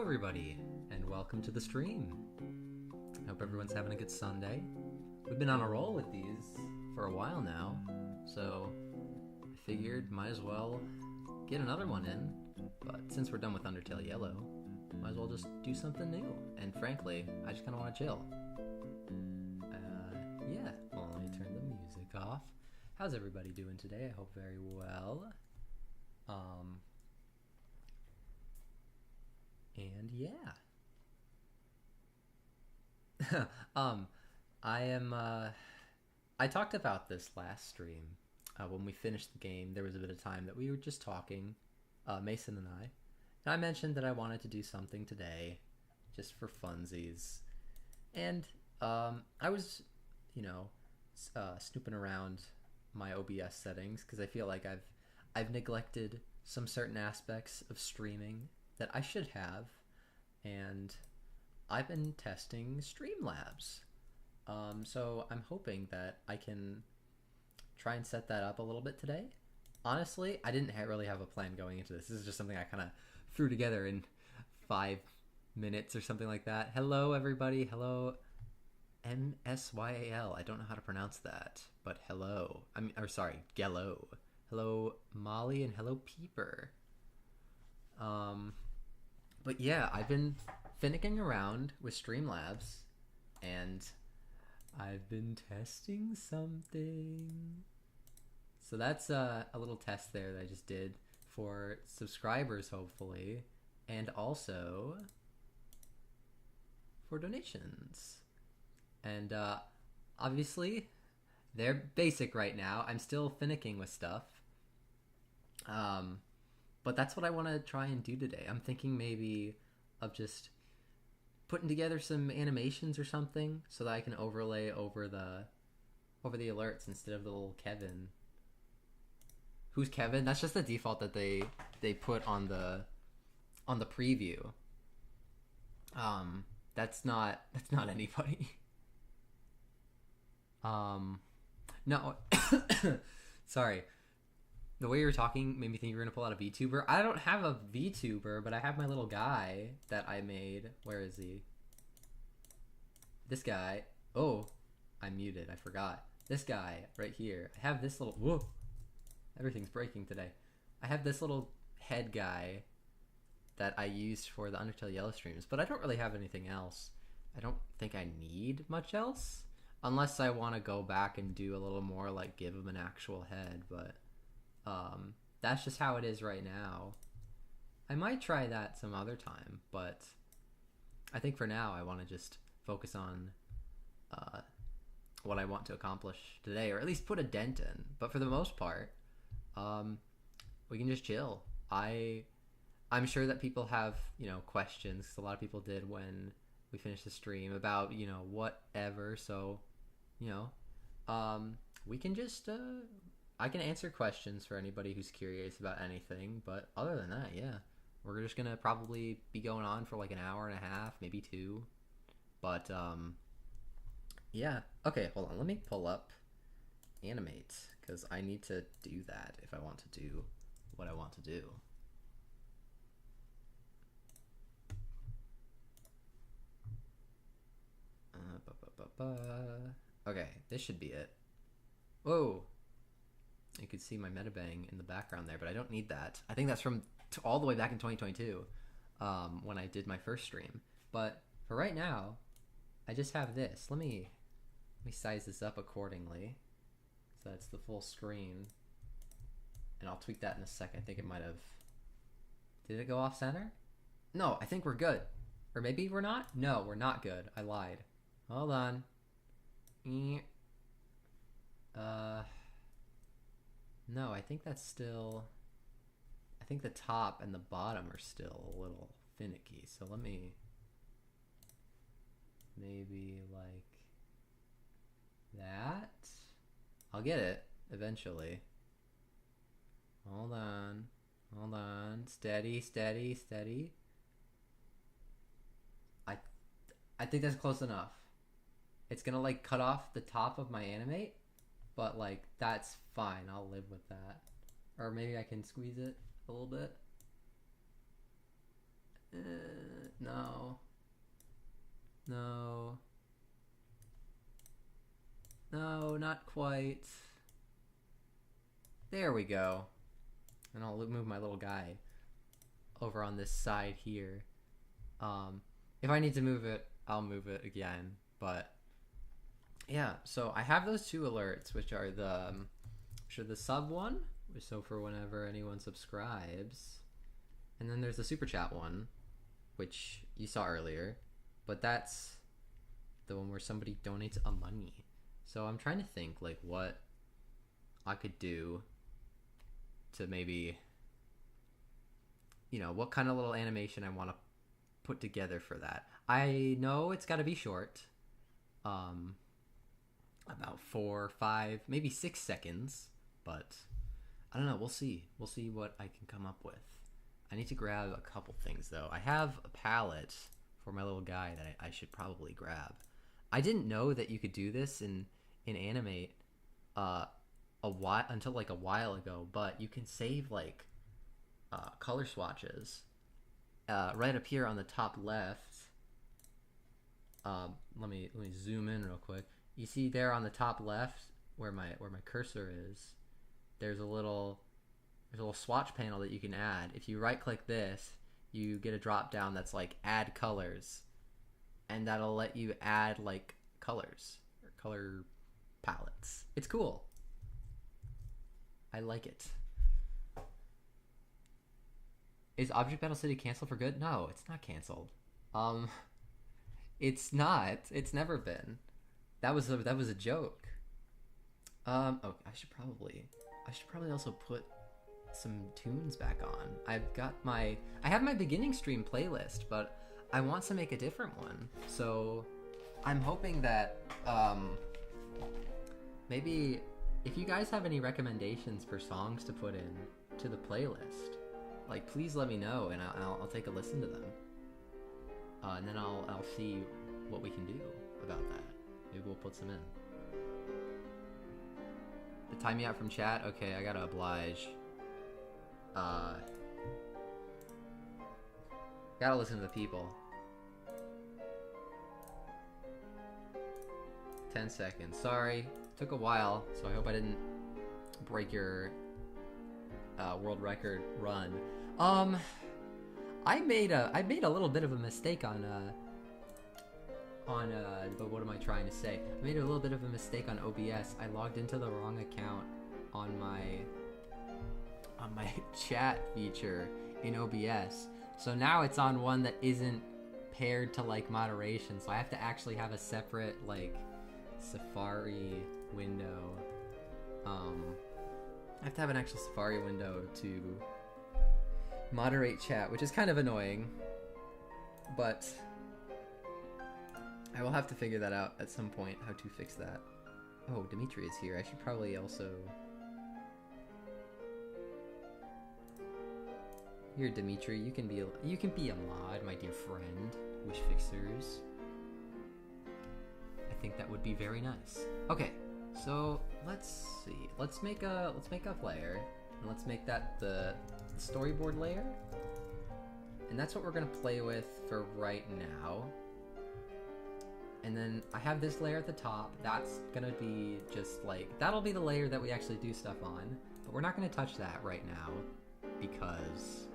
everybody, and welcome to the stream. I hope everyone's having a good Sunday. We've been on a roll with these for a while now, so I figured might as well get another one in. But since we're done with Undertale Yellow, might as well just do something new. And frankly, I just kind of want to chill. Well, let me turn the music off. How's everybody doing today? I hope very well. And yeah. I talked about this last stream. When we finished the game, there was a bit of time that we were just talking, Mason and I. And I mentioned that I wanted to do something today, just for funsies. And I was, snooping around my OBS settings because I feel like I've neglected some certain aspects of streaming that I should have, and I've been testing Streamlabs. So I'm hoping that I can try and set that up a little bit today. Honestly, I didn't really have a plan going into this. This is just something I kind of threw together in 5 minutes or something like that. Hello, everybody. Hello, MSYAL. I don't know how to pronounce that, but hello. Gello. Hello, Molly, and hello, Peeper. But yeah, I've been finicking around with Streamlabs, and I've been testing something. So that's a little test there that I just did for subscribers, hopefully, and also for donations. And obviously, they're basic right now. I'm still finicking with stuff. But that's what I want to try and do today. I'm thinking maybe of just putting together some animations or something so that I can overlay over the alerts instead of the little Kevin. Who's Kevin? That's just the default that they put on the preview. That's not anybody. No. Sorry. The way you were talking made me think you were going to pull out a VTuber. I don't have a VTuber, but I have my little guy that I made. Where is he? This guy. Oh, I'm muted. I forgot. This guy right here. I have this little... Whoa. Everything's breaking today. I have this little head guy that I used for the Undertale Yellow streams, but I don't really have anything else. I don't think I need much else, unless I want to go back and do a little more, like give him an actual head, but... that's just how it is right now. I might try that some other time, but I think for now I want to just focus on what I want to accomplish today, or at least put a dent in. But for the most part, we can just chill. I'm sure that people have, questions, 'cause a lot of people did when we finished the stream about, whatever. So, we can just... I can answer questions for anybody who's curious about anything, but other than that, yeah. We're just gonna probably be going on for like an hour and a half, maybe 2. But, yeah. Okay, hold on. Let me pull up Animate, because I need to do that if I want to do what I want to do. Okay, this should be it. Whoa! You could see my metabang in the background there, but I don't need that. I think that's from all the way back in 2022, when I did my first stream. But for right now, I just have this. Let me size this up accordingly, so that's the full screen. And I'll tweak that in a sec. I think it might have... Did it go off center? No, I think we're good. Or maybe we're not? No, we're not good. I lied. Hold on. No, I think that's still... I think the top and the bottom are still a little finicky. So let me... Maybe like... that? I'll get it eventually. Hold on. Hold on. Steady, steady, steady. I think that's close enough. It's gonna like cut off the top of my animate, but like that's fine. I'll live with that. Or maybe I can squeeze it a little bit. No. No. No, not quite. There we go. And I'll move my little guy over on this side here. If I need to move it, I'll move it again. But yeah, so I have those two alerts, which are the sub one, so for whenever anyone subscribes, and then there's the super chat one, which you saw earlier, but that's the one where somebody donates a money. So I'm trying to think like what I could do to maybe, you know, what kind of little animation I want to put together for that. I know it's got to be short, about 4, 5, maybe 6 seconds, but I don't know. We'll see what I can come up with. I need to grab a couple things though. I have a palette for my little guy that I should probably grab. I didn't know that you could do this in Animate until like a while ago, but you can save like color swatches right up here on the top left. Let me zoom in real quick. You see there on the top left where my cursor is, there's a little swatch panel that you can add. If you right click this, you get a drop down that's like add colors, and that'll let you add like colors or color palettes. It's cool. I like it. Is Object Battle City canceled for good? No, it's not canceled. It's not. It's never been. That was a joke. Oh, I should probably also put some tunes back on. I have my beginning stream playlist, but I want to make a different one. So I'm hoping that maybe if you guys have any recommendations for songs to put in to the playlist, like please let me know, and I'll take a listen to them. And then I'll see what we can do about that. Maybe we'll put some in. The time me out from chat? Okay, I gotta oblige. Gotta listen to the people. 10 seconds. Sorry. Took a while, so I hope I didn't break your world record run. I made a little bit of a mistake on but what am I trying to say? I made a little bit of a mistake on OBS. I logged into the wrong account on my chat feature in OBS. So now it's on one that isn't paired to like moderation. So I have to actually have a separate like Safari window. I have to have an actual Safari window to moderate chat, which is kind of annoying, but I will have to figure that out at some point, how to fix that. Oh, Dimitri is here. I should probably also... Here, Dimitri, you can be a mod, my dear friend. Wish fixers. I think that would be very nice. Okay, so let's see. Let's make a layer, and let's make that the storyboard layer. And that's what we're gonna play with for right now. And then I have this layer at the top. That's gonna be just like, that'll be the layer that we actually do stuff on. But we're not gonna touch that right now because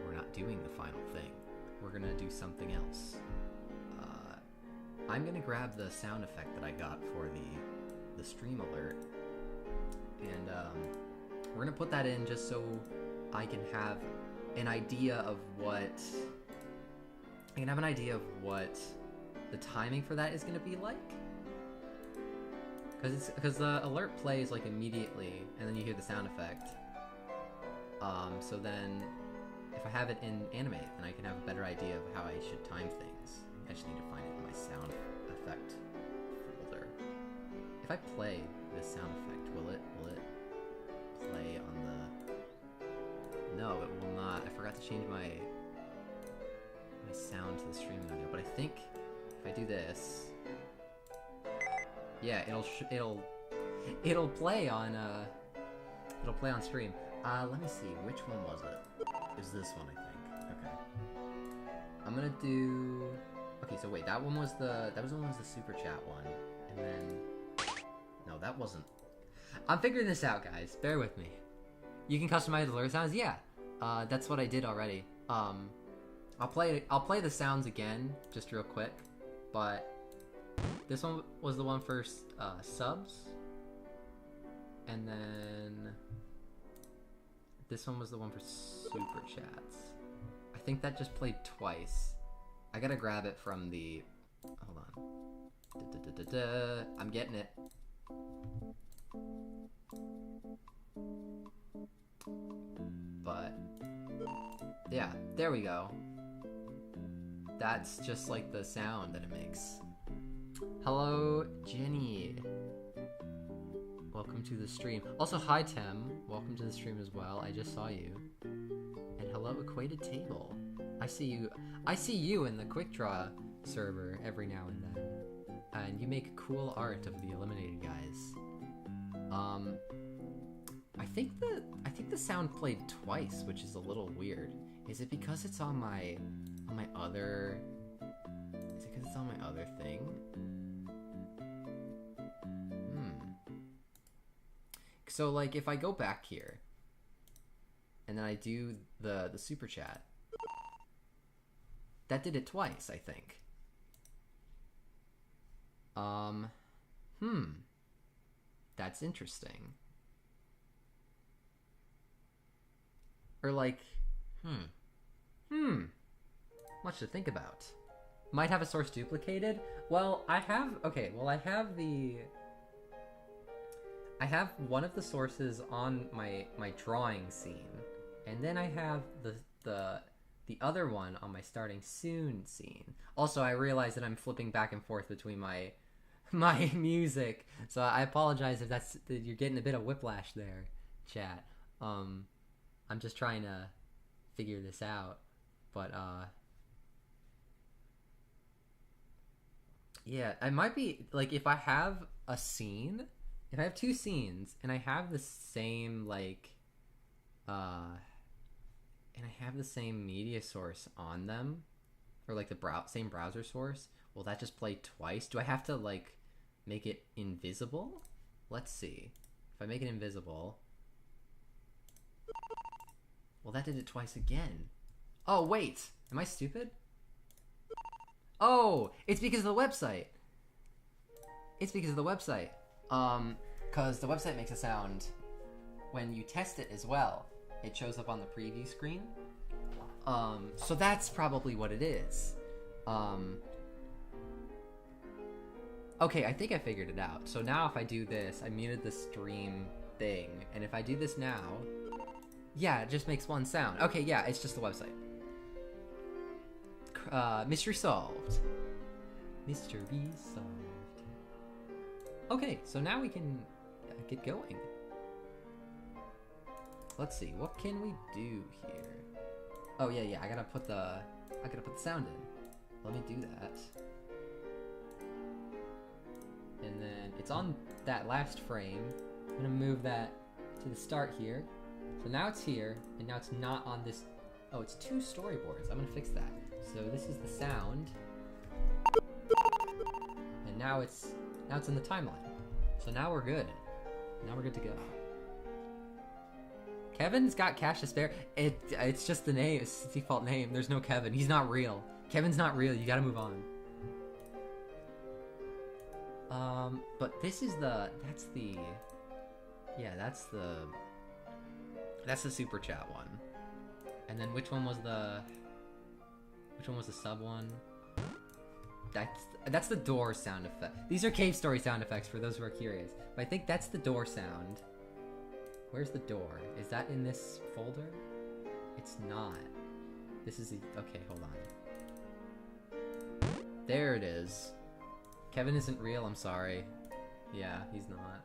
we're not doing the final thing. We're gonna do something else. I'm gonna grab the sound effect that I got for the stream alert. And we're gonna put that in just so I can have an idea of what the timing for that is going to be like, because the alert plays like immediately and then you hear the sound effect. So then if I have it in Animate, then I can have a better idea of how I should time things. I just need to find it in my sound effect folder. If I play this sound effect, will it play on the... No, it will not. I forgot to change my sound to the stream audio, but I think if I do this, yeah, it'll play on stream. Let me see, which one was it? It was this one, I think. Okay. I'm gonna do... Okay, so wait, that one was the super chat one. And then... No, that wasn't... I'm figuring this out, guys. Bear with me. You can customize the alert sounds? Yeah. That's what I did already. I'll play the sounds again, just real quick. But this one was the one for subs. And then this one was the one for super chats. I think that just played twice. I gotta grab it from the... Hold on. I'm getting it. But yeah, there we go. That's just like the sound that it makes. Hello, Jenny. Welcome to the stream. Also, hi, Tem. Welcome to the stream as well. I just saw you. And hello, Equated Table. I see you. I see you in the Quick Draw server every now and then. And you make cool art of the eliminated guys. I think the sound played twice, which is a little weird. Is it because it's on my other? Is it because it's on my other thing? So like if I go back here and then I do the super chat, that did it twice, I think. That's interesting. Or like, much to think about. Might have a source duplicated. Well, I have one of the sources on my drawing scene, and then I have the other one on my starting soon scene. Also, I realize that I'm flipping back and forth between my music, so I apologize if you're getting a bit of whiplash there, chat. I'm just trying to figure this out, but yeah, I might be like if I have a scene. If I have two scenes and I have the same and I have the same media source on them, or like the same browser source, will that just play twice? Do I have to like make it invisible? Let's see. If I make it invisible, well, that did it twice again. Oh wait, am I stupid? Oh, it's because of the website. It's because of the website. Because the website makes a sound when you test it as well. It shows up on the preview screen. So that's probably what it is. Okay, I think I figured it out. So now if I do this, I muted the stream thing, and if I do this now, yeah, it just makes one sound. Okay, yeah, it's just the website. Mystery solved. Mystery solved. Okay, so now we can get going. Let's see, what can we do here? Oh yeah, I gotta put the sound in. Let me do that. And then it's on that last frame. I'm gonna move that to the start here. So now it's here, and now it's not on this. Oh, it's two storyboards. I'm gonna fix that. So this is the sound, and now it's in the timeline. So now we're good. Now we're good to go. Kevin's got cash to spare. It's just the name. It's the default name. There's no Kevin. He's not real. Kevin's not real. You gotta move on. But this is that's the super chat one. And then which one was the sub one? That's the door sound effect. These are cave story sound effects for those who are curious. But I think that's the door sound. Where's the door? Is that in this folder? It's not. This is the... Okay, hold on. There it is. Kevin isn't real, I'm sorry. Yeah, he's not.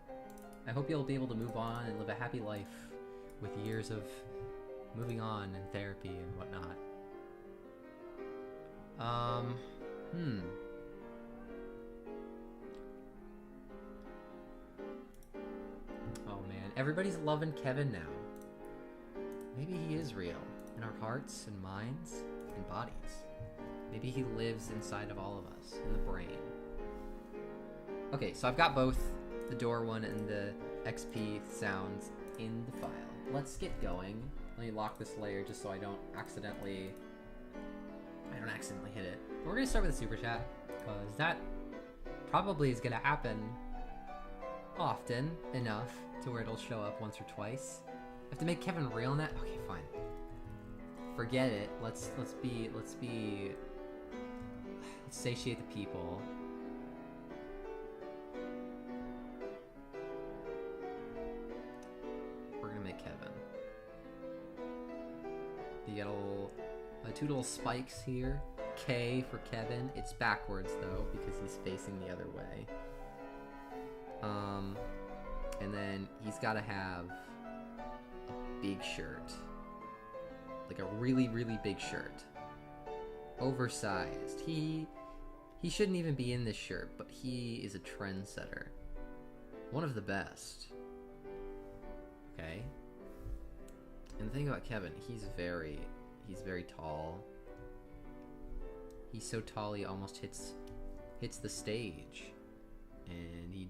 I hope you'll be able to move on and live a happy life with years of moving on and therapy and whatnot. Oh man, everybody's loving Kevin now. Maybe he is real in our hearts and minds and bodies. Maybe he lives inside of all of us, in the brain. Okay, so I've got both the door one and the XP sounds in the file. Let's get going. Let me lock this layer just so I don't accidentally hit it. We're gonna start with a super chat, because that probably is gonna happen often enough to where it'll show up once or twice. I have to make Kevin real in that? Okay, fine. Forget it. Let's satiate the people. We're gonna make Kevin. You get two little spikes here. K for Kevin. It's backwards though because he's facing the other way. And then he's got to have a big shirt, like a really, really big shirt, oversized. He shouldn't even be in this shirt, but he is a trendsetter, one of the best. Okay. And the thing about Kevin, he's very tall. He's so tall he almost hits the stage, and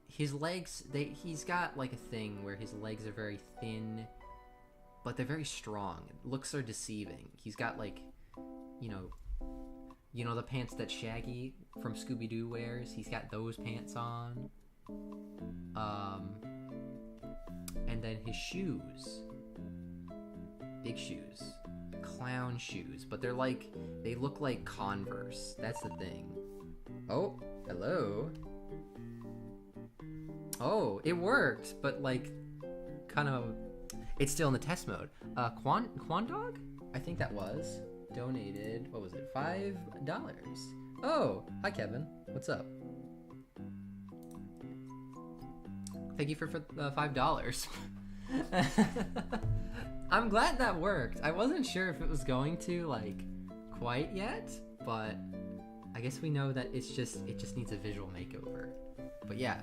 his legs, he's got like a thing where his legs are very thin, but they're very strong. Looks are deceiving. He's got like, you know the pants that Shaggy from Scooby-Doo wears? He's got those pants on. And then his shoes. Big shoes. Clown shoes. But they look like Converse. That's the thing. Oh, hello. Oh, it worked, but like, kind of, it's still in the test mode. Quandog? I think that was donated, what was it, $5? Oh, hi Kevin, what's up? Thank you for $5. I'm glad that worked. I wasn't sure if it was going to, like, quite yet, but I guess we know that it just needs a visual makeover. But yeah.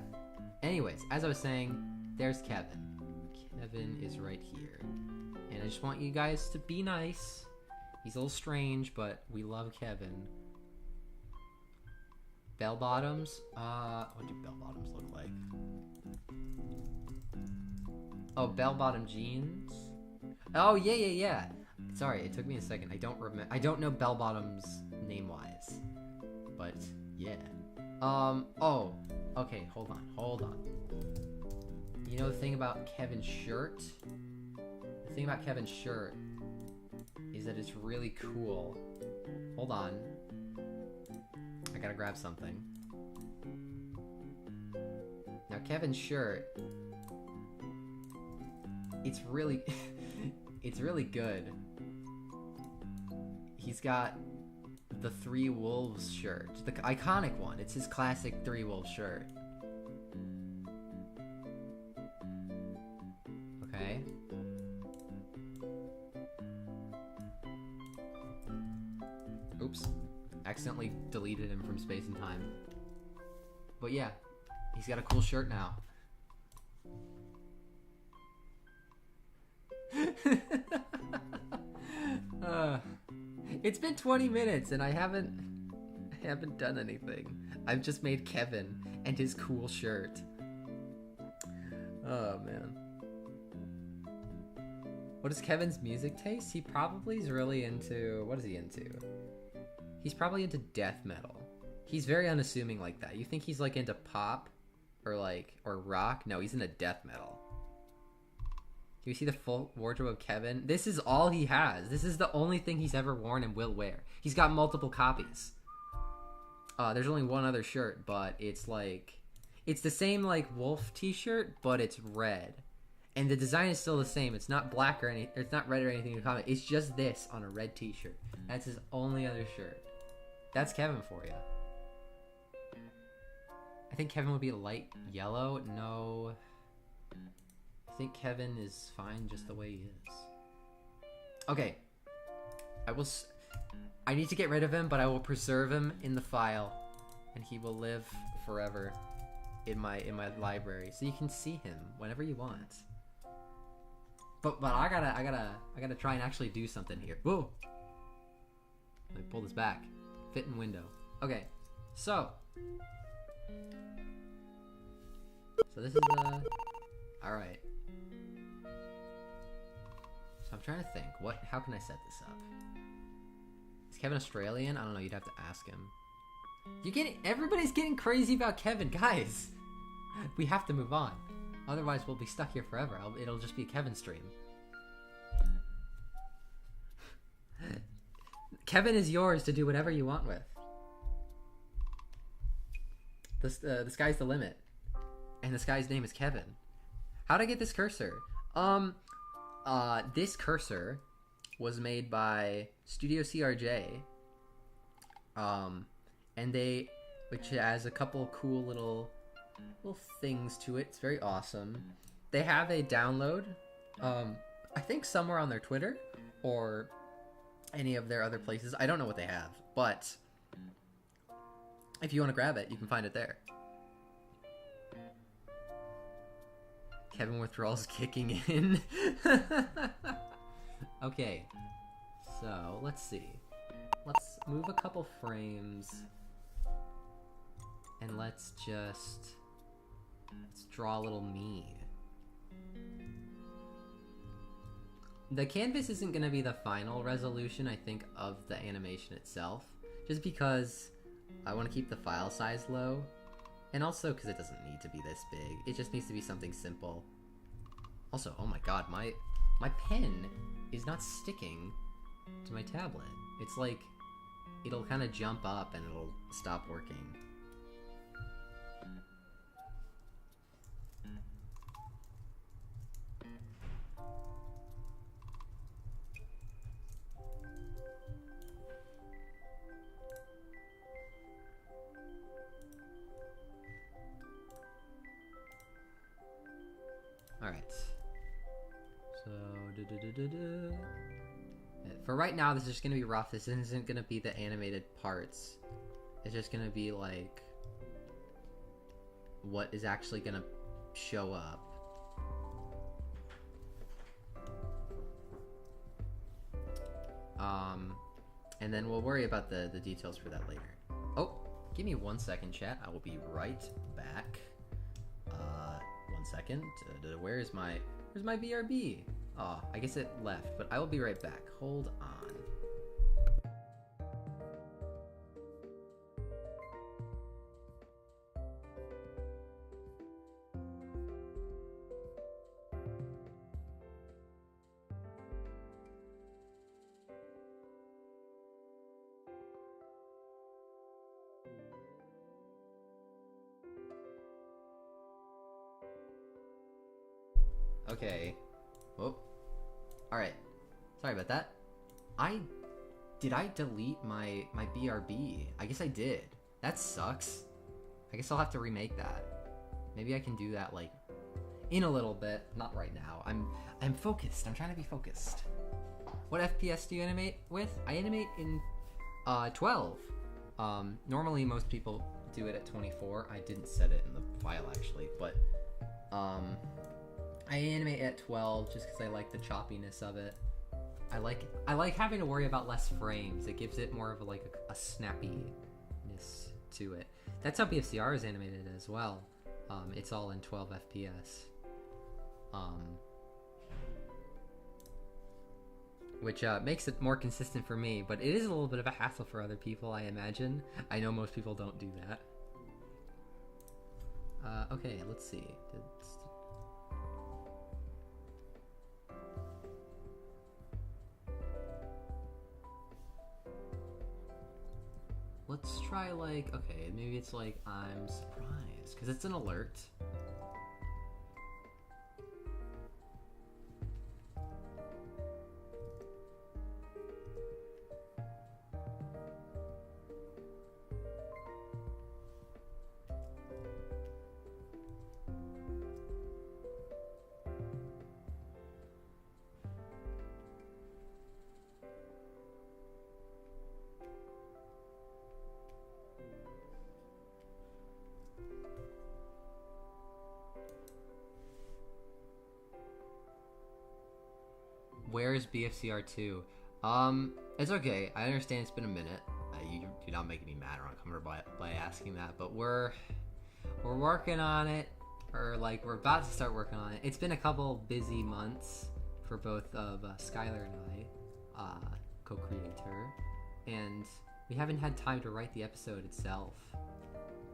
Anyways, as I was saying, there's Kevin. Kevin is right here. And I just want you guys to be nice. He's a little strange, but we love Kevin. Bell bottoms? What do bell bottoms look like? Oh, bell bottom jeans? Oh, yeah. Sorry, it took me a second. I don't know bell bottoms name-wise. But, yeah. Oh. Okay, hold on. You know the thing about Kevin's shirt? The thing about Kevin's shirt is that it's really cool. Hold on. I gotta grab something. Now Kevin's shirt, it's really good. He's got the Three Wolves shirt, the iconic one. It's his classic Three Wolves shirt. Okay. Oops. Accidentally deleted him from space and time. But yeah, he's got a cool shirt now. It's been 20 minutes and I haven't done anything. I've just made Kevin and his cool shirt. Oh man. What is Kevin's music taste? He probably is really into, what is he into? He's probably into death metal. He's very unassuming like that. You think he's like into pop or rock? No, he's into death metal. Do you see the full wardrobe of Kevin? This is all he has. This is the only thing he's ever worn and will wear. He's got multiple copies. There's only one other shirt, but it's the same like wolf t-shirt, but it's red. And the design is still the same. It's not black or it's not red or anything to comment. It's just this on a red t-shirt. That's his only other shirt. That's Kevin for you. I think Kevin would be light yellow. No. I think Kevin is fine just the way he is. Okay. I need to get rid of him, but I will preserve him in the file. And he will live forever in my library. So you can see him whenever you want. But I gotta try and actually do something here. Whoa! Let me pull this back. Fit in window. Okay, so this is alright. So I'm trying to think, how can I set this up? Is Kevin Australian? I don't know, you'd have to ask him. Everybody's getting crazy about Kevin, guys. We have to move on. Otherwise we'll be stuck here forever. It'll just be a Kevin stream. Kevin is yours to do whatever you want with. The sky's the limit. And this guy's name is Kevin. How'd I get this cursor? This cursor was made by Studio CRJ. And which has a couple cool little things to it. It's very awesome. They have a download, I think somewhere on their Twitter or any of their other places. I don't know what they have, but if you want to grab it, you can find it there. Kevin Withdrawal's kicking in. Okay, so let's see. Let's move a couple frames and let's draw a little me. The canvas isn't going to be the final resolution, I think, of the animation itself, just because I want to keep the file size low, and also because it doesn't need to be this big. It just needs to be something simple. Also, oh my god, my pen is not sticking to my tablet. It's like, it'll kind of jump up and it'll stop working. Alright. So, for right now, this is just going to be rough. This isn't going to be the animated parts. It's just going to be like what is actually going to show up. And then we'll worry about the details for that later. Oh, give me 1 second, chat. I will be right back. 1 second. Where's my BRB? Oh, I guess it left, but I will be right back. Hold on. Okay. Oh. Alright. Sorry about that. Did I delete my BRB? I guess I did. That sucks. I guess I'll have to remake that. Maybe I can do that, like, in a little bit. Not right now. I'm focused. I'm trying to be focused. What FPS do you animate with? I animate in 12. Normally most people do it at 24. I didn't set it in the file, actually, but I animate at 12 just because I like the choppiness of it. I like having to worry about less frames. It gives it more of a snappiness to it. That's how BFCR is animated as well. It's all in 12 FPS. Which makes it more consistent for me, but it is a little bit of a hassle for other people, I imagine. I know most people don't do that. Okay, let's see. Let's try okay, maybe it's I'm surprised, because it's an alert. Where is BFCR2? It's okay. I understand it's been a minute. You do not make me mad or uncomfortable by asking that, but we're working on it, or like we're about to start working on it. It's been a couple busy months for both of Skylar and I, co-creator, and we haven't had time to write the episode itself,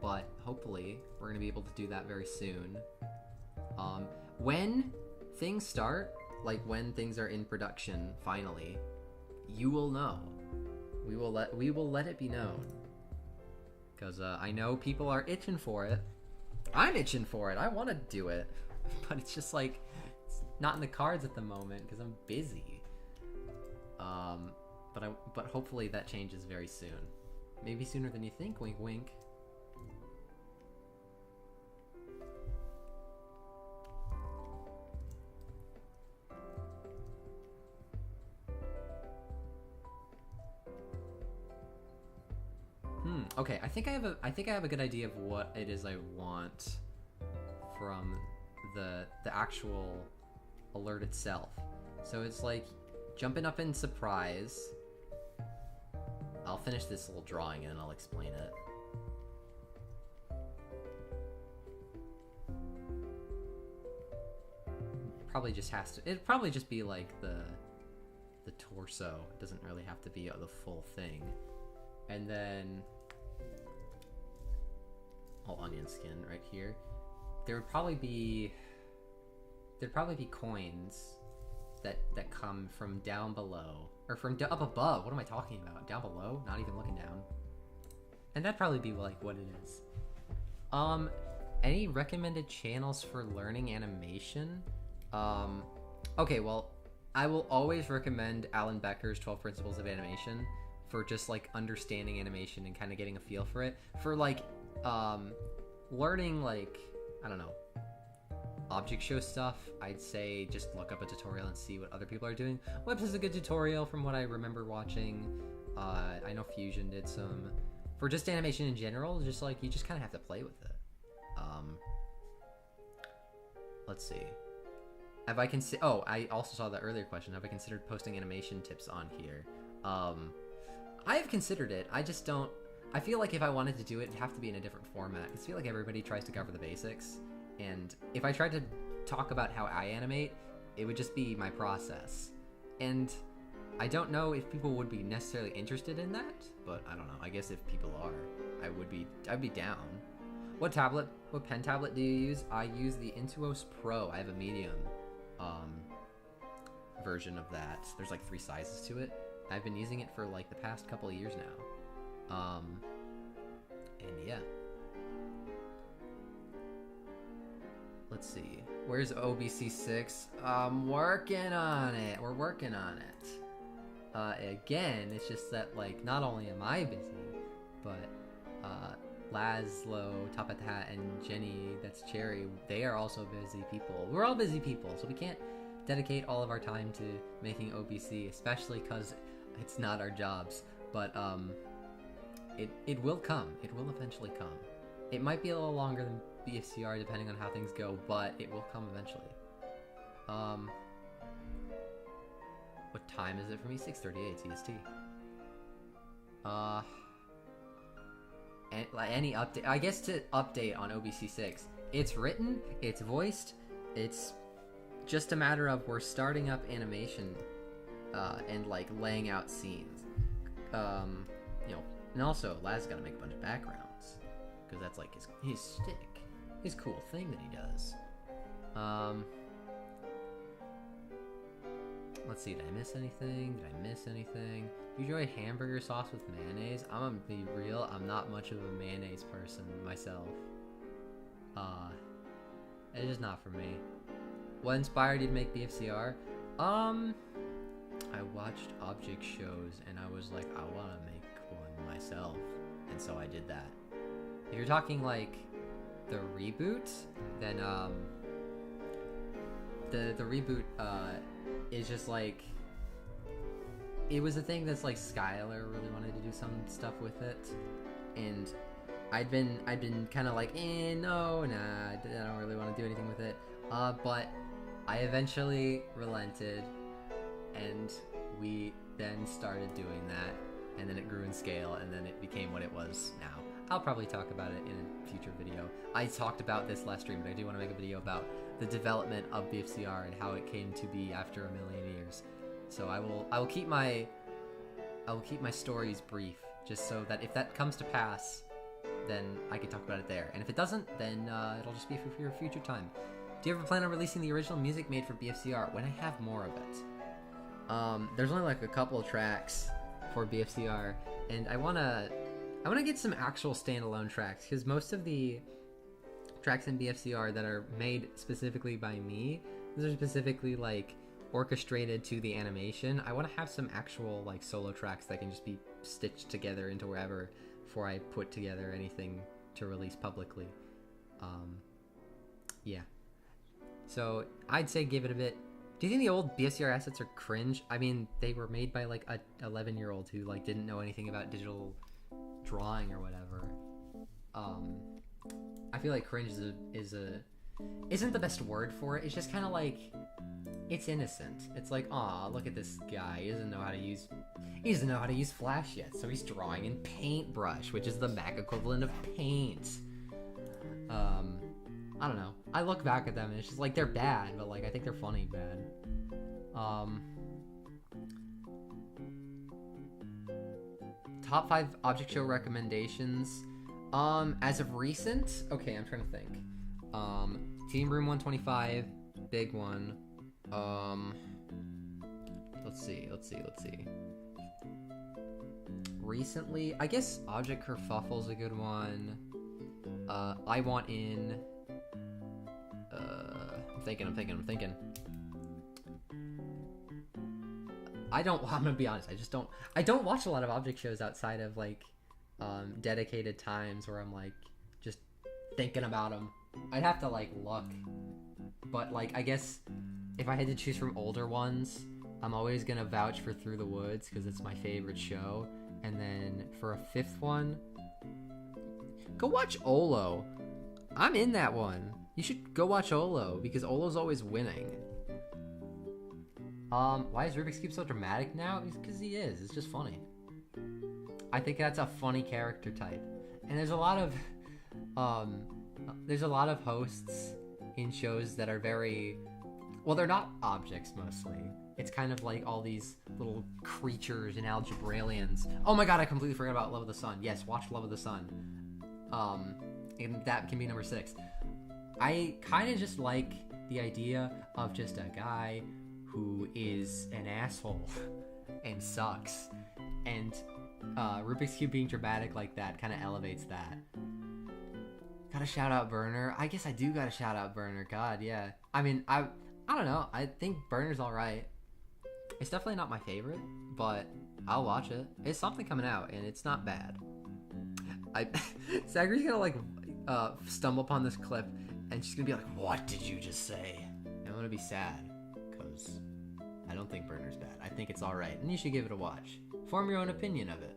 but hopefully we're gonna be able to do that very soon. When things start, like when things are in production, finally, you will know. We will let it be known. Because I know people are itching for it. I'm itching for it. I want to do it. But it's just like, it's not in the cards at the moment because I'm busy. But hopefully that changes very soon. Maybe sooner than you think, wink wink. Okay, I think I have a good idea of what it is I want from the actual alert itself. So it's like jumping up in surprise. I'll finish this little drawing and then I'll explain it. Probably just has to. It'd probably just be like the torso. It doesn't really have to be the full thing. And then onion skin right here. There'd probably be coins that come from down below, or from up above. What am I talking about? Down below? Not even looking down. And that'd probably be like what it is. Any recommended channels for learning animation? Okay, well, I will always recommend Alan Becker's 12 Principles of Animation for just like understanding animation and kind of getting a feel for it. For like learning, like, I don't know, object show stuff, I'd say just look up a tutorial and see what other people are doing. Webs is a good tutorial from what I remember watching. I know Fusion did some. For just animation in general, just like you just kind of have to play with it. Let's see. Have I oh, I also saw the earlier question. Have I considered posting animation tips on here? I have considered it. I just don't. I feel like if I wanted to do it, it'd have to be in a different format. I feel like everybody tries to cover the basics, and if I tried to talk about how I animate, it would just be my process. And I don't know if people would be necessarily interested in that, but I don't know. I guess if people are, I'd be down. What pen tablet do you use? I use the Intuos Pro. I have a medium version of that. There's like 3 sizes to it. I've been using it for like the past couple of years now. And yeah. Let's see. Where's OBC6? I'm working on it. We're working on it. Again, it's just that like not only am I busy, but Laszlo, Top at the Hat, and Jenny, that's Cherry, they are also busy people. We're all busy people, so we can't dedicate all of our time to making OBC, especially because it's not our jobs. But it will come. It will eventually come. It might be a little longer than BFCR depending on how things go, but it will come eventually. What time is it for me? 6:38 CST. Any update? I guess to update on OBC6, it's written, it's voiced, it's just a matter of we're starting up animation and like laying out scenes. You know, and also Laz got to make a bunch of backgrounds because that's like his shtick, his cool thing that he does. Let's see, did I miss anything? Do you enjoy hamburger sauce with mayonnaise? I'm gonna be real, I'm not much of a mayonnaise person myself. It's just not for me. What inspired you to make BFCR? I watched object shows and I was like, I wanna make one myself. And so I did that. If you're talking like the reboot, then the reboot is just like, it was a thing that's like Skylar really wanted to do some stuff with it, and I'd been kind of like, no, nah, I don't really want to do anything with it. But I eventually relented, and we then started doing that, and then it grew in scale, and then it became what it was now. I'll probably talk about it in a future video. I talked about this last stream, but I do want to make a video about the development of BFCR and how it came to be after a million years. So I will keep my stories brief, just so that if that comes to pass, then I can talk about it there. And if it doesn't, then it'll just be for your future time. Do you ever plan on releasing the original music made for BFCR? When I have more of it. There's only like a couple of tracks for BFCR, and I wanna get some actual standalone tracks, because most of the tracks in BFCR that are made specifically by me, those are specifically like orchestrated to the animation. I want to have some actual like solo tracks that can just be stitched together into wherever before I put together anything to release publicly. Yeah. So I'd say give it a bit. Do you think the old BFCR assets are cringe? I mean, they were made by like a 11-year-old who like didn't know anything about digital drawing or whatever. I feel like cringe isn't the best word for it. It's just kind of like, it's innocent. It's like, aw, look at this guy. He doesn't know how to use Flash yet, so he's drawing in Paintbrush, which is the Mac equivalent of Paint. I don't know. I look back at them and it's just like, they're bad, but like I think they're funny bad. Top 5 object show recommendations. As of recent, okay, I'm trying to think. Team Room 125, big one. Let's see. Recently, I guess Object Kerfuffle's a good one. I Want In. I'm thinking. I'm gonna be honest, I don't watch a lot of object shows outside of like dedicated times where I'm like just thinking about them. I'd have to like look, but like I guess if I had to choose from older ones, I'm always gonna vouch for Through the Woods because it's my favorite show. And then for a 5th one, go watch Olo. I'm in that one. You should go watch Olo because Olo's always winning. Why is Rubik's Cube so dramatic now? It's because he is. It's just funny. I think that's a funny character type. And there's a lot of hosts in shows that are very, well, they're not objects mostly. It's kind of like all these little creatures and algebrailians. Oh my god, I completely forgot about Love of the Sun. Yes, watch Love of the Sun. And that can be number 6. I kind of just like the idea of just a guy who is an asshole and sucks. And Rubik's Cube being dramatic like that kind of elevates that. Gotta shout out Burner. I guess I do gotta shout out Burner. God, yeah. I mean, I don't know. I think Burner's alright. It's definitely not my favorite, but I'll watch it. It's something coming out, and it's not bad. Sagri's gonna like stumble upon this clip, and she's gonna be like, "What did you just say?" And I'm gonna be sad, because I don't think Burner's bad. I think it's alright, and you should give it a watch. Form your own opinion of it.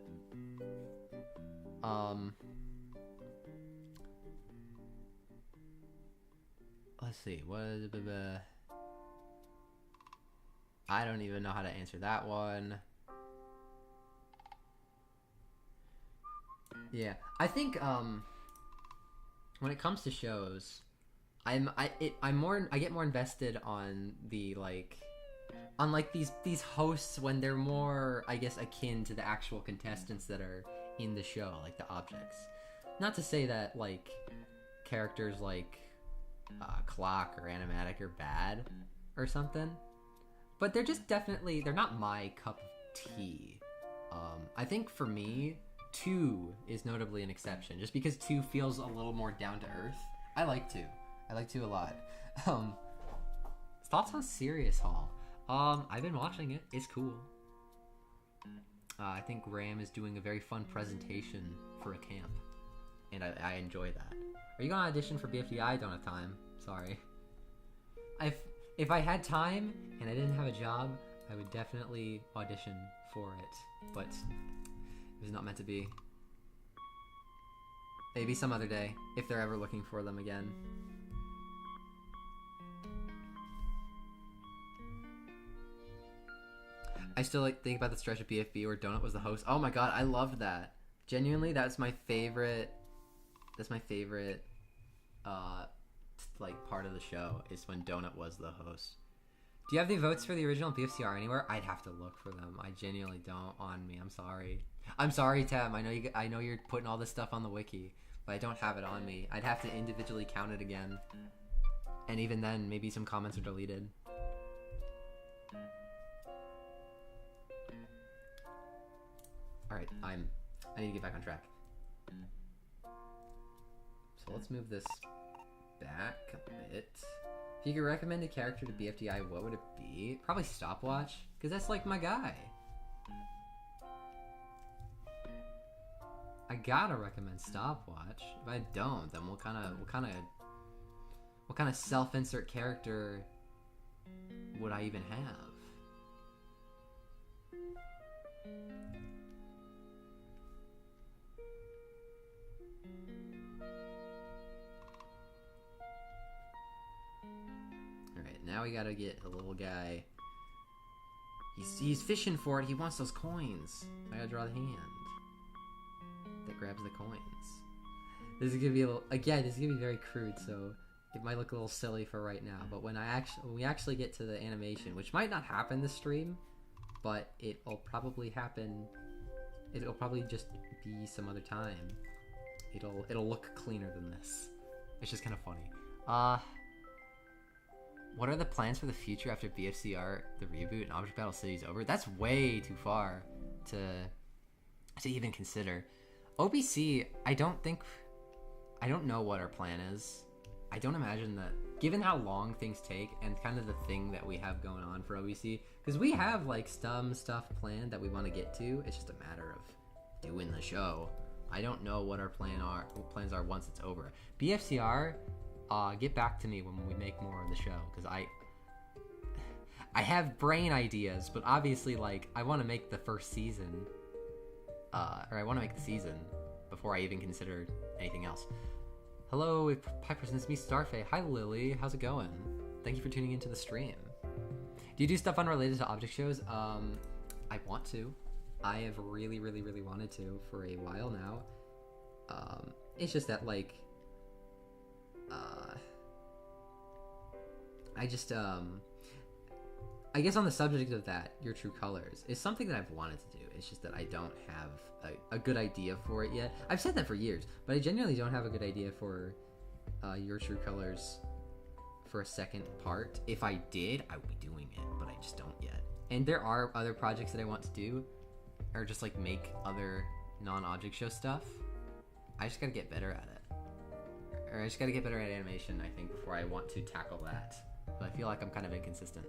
Let's see. I don't even know how to answer that one. Yeah, I think when it comes to shows, I get more invested on the these hosts when they're more, I guess, akin to the actual contestants that are in the show, like the objects. Not to say that like characters like Clock or Animatic are bad or something, but they're just definitely, they're not my cup of tea. I think for me, 2 is notably an exception, just because 2 feels a little more down to earth. I like 2 a lot. Thoughts on Serious Hall? I've been watching it. It's cool. I think Ram is doing a very fun presentation for a camp, and I enjoy that. Are you gonna audition for BFDI? I don't have time. Sorry. If I had time and I didn't have a job, I would definitely audition for it, but it was not meant to be. Maybe some other day, if they're ever looking for them again. I still like think about the stretch of BFB where Donut was the host. Oh my god, I loved that. Genuinely, that's my favorite. That's my favorite, like part of the show is when Donut was the host. Do you have the votes for the original BFCR anywhere? I'd have to look for them. I genuinely don't on me. I'm sorry. I'm sorry, Tam. I know you're putting all this stuff on the wiki, but I don't have it on me. I'd have to individually count it again. And even then, maybe some comments are deleted. Alright, I need to get back on track. So let's move this back a bit. If you could recommend a character to BFDI, what would it be? Probably Stopwatch, because that's like my guy. I gotta recommend Stopwatch. If I don't, then what kind of self-insert character would I even have? Alright, now we gotta get a little guy. He's fishing for it. He wants those coins. I gotta draw the hand that grabs the coins. This is gonna be a little, again, this is gonna be very crude, so it might look a little silly for right now. But when we actually get to the animation, which might not happen this stream, but it'll probably happen. It'll probably just be some other time. It'll look cleaner than this. It's just kind of funny. What are the plans for the future after BFCR, the reboot, and Object Battle City is over? That's way too far to even consider. OBC, I don't know what our plan is. I don't imagine that, given how long things take and kind of the thing that we have going on for OBC, because we have like some stuff planned that we want to get to. It's just a matter of doing the show. I don't know what our plans are once it's over. BFCR, get back to me when we make more of the show, because I have brain ideas, but obviously, like, I want to make the first season, or I want to make the season before I even consider anything else. Hello, Piper, it's me, Starfay. Hi, Lily. How's it going? Thank you for tuning into the stream. Do you do stuff unrelated to object shows? I want to. I have really, really, really wanted to for a while now. It's just that, like, I guess on the subject of that, Your True Colors is something that I've wanted to do. It's just that I don't have a good idea for it yet. I've said that for years, but I genuinely don't have a good idea for Your True Colors for a second part. If I did, I would be doing it, but I just don't yet. And there are other projects that I want to do, or just like make other non-object show stuff. I just gotta get better at it. Or I just gotta get better at animation, I think, before I want to tackle that. But I feel like I'm kind of inconsistent.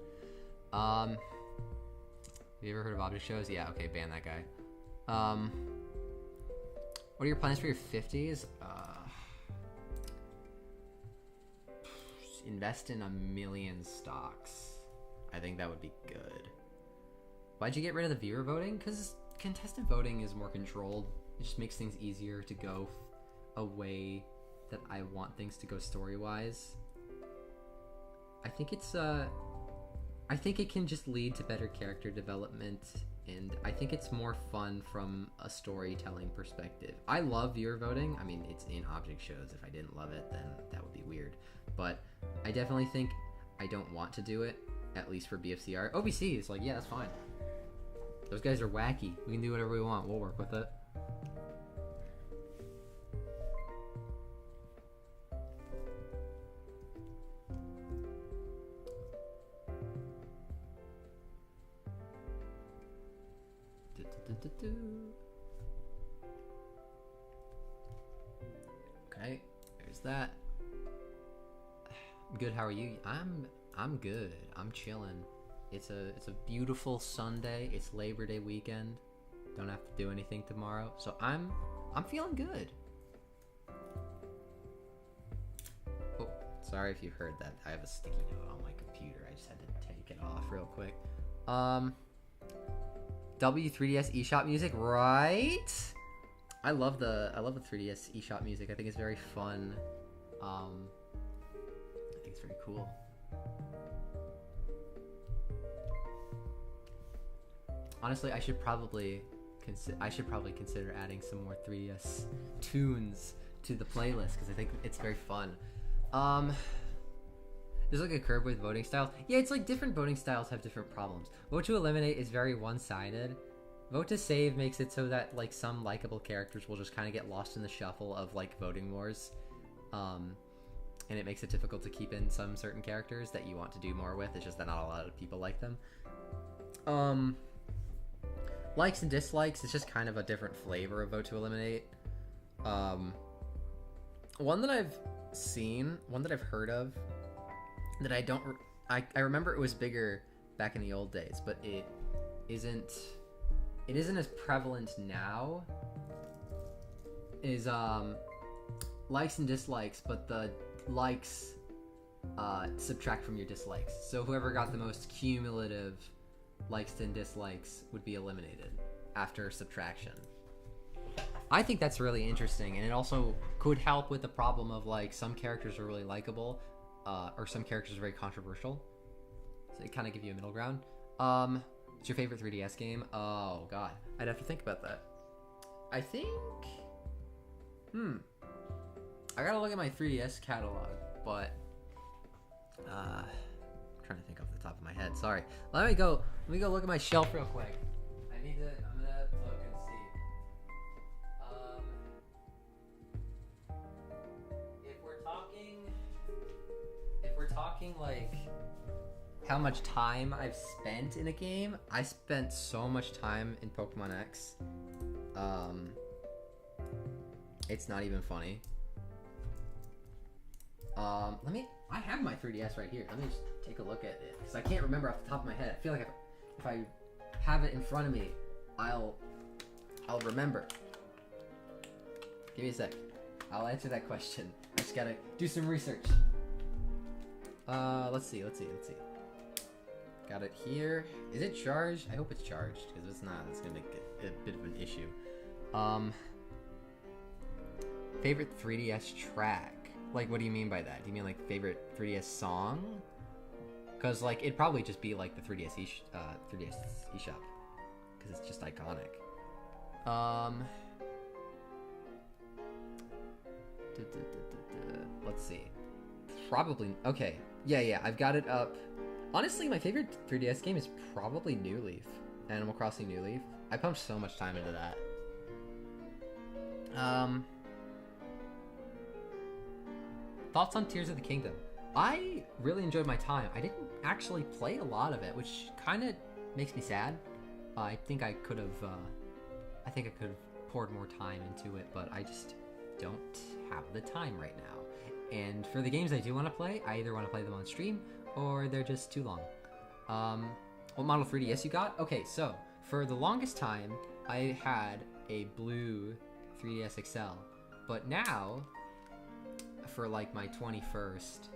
Have you ever heard of object shows? Yeah, okay, ban that guy. What are your plans for your 50s? Invest in 1 million stocks. I think that would be good. Why'd you get rid of the viewer voting? Because contestant voting is more controlled. It just makes things easier to go a way that I want things to go story-wise. I think it's, I think it can just lead to better character development, and I think it's more fun from a storytelling perspective. I love viewer voting. I mean, it's in object shows. If I didn't love it, then that would be weird. But I definitely think I don't want to do it, at least for BFCR. OBC is like, yeah, that's fine. Those guys are wacky. We can do whatever we want. We'll work with it. Okay, there's that. Good, how are you? I'm good. I'm chilling. It's a beautiful Sunday. It's Labor Day weekend. Don't have to do anything tomorrow. So I'm feeling good. Oh, sorry if you heard that. I have a sticky note on my computer. I just had to take it off real quick. W3DS eShop music, right? I love the 3DS eShop music. I think it's very fun. I think it's very cool. Honestly, I should probably consider adding some more 3DS tunes to the playlist because I think it's very fun. There's like a curve with voting styles. Yeah, it's like different voting styles have different problems. Vote to eliminate is very one-sided. Vote to save makes it so that like some likable characters will just kind of get lost in the shuffle of like voting wars. And it makes it difficult to keep in some certain characters that you want to do more with. It's just that not a lot of people like them. Likes and dislikes, it's just kind of a different flavor of vote to eliminate. One that I've seen, one that I've heard of, that I remember it was bigger back in the old days, but it isn't as prevalent now, is likes and dislikes, but the likes subtract from your dislikes. So whoever got the most cumulative likes and dislikes would be eliminated after subtraction. I think that's really interesting, and it also could help with the problem of like some characters are really likable, or some characters are very controversial. So it kind of give you a middle ground. What's your favorite 3DS game? Oh god, I'd have to think about that. I think, I gotta look at my 3DS catalog, but I'm trying to think off the top of my head. Sorry. Let me go look at my shelf real quick. I'm gonna look and see. If we're talking like how much time I've spent in a game, I spent so much time in Pokemon X. It's not even funny. I have my 3DS right here. Let me just take a look at it, because I can't remember off the top of my head. I feel like if I have it in front of me, I'll remember. Give me a sec. I'll answer that question. I just gotta do some research. Let's see. Got it here. Is it charged? I hope it's charged, because if it's not, it's gonna make it a bit of an issue. Favorite 3DS track? Like, what do you mean by that? Do you mean like favorite 3DS song? Because like it'd probably just be like the 3DS eShop, because it's just iconic. Let's see. Probably okay. Yeah. I've got it up. Honestly, my favorite 3DS game is probably New Leaf, Animal Crossing New Leaf. I pumped so much time into that. Thoughts on Tears of the Kingdom? I really enjoyed my time. I didn't actually play a lot of it, which kind of makes me sad. I think I could have poured more time into it, but I just don't have the time right now. And for the games I do want to play, I either want to play them on stream or they're just too long. What model 3DS you got? Okay, so for the longest time, I had a blue 3DS XL, but now, for like my 21st,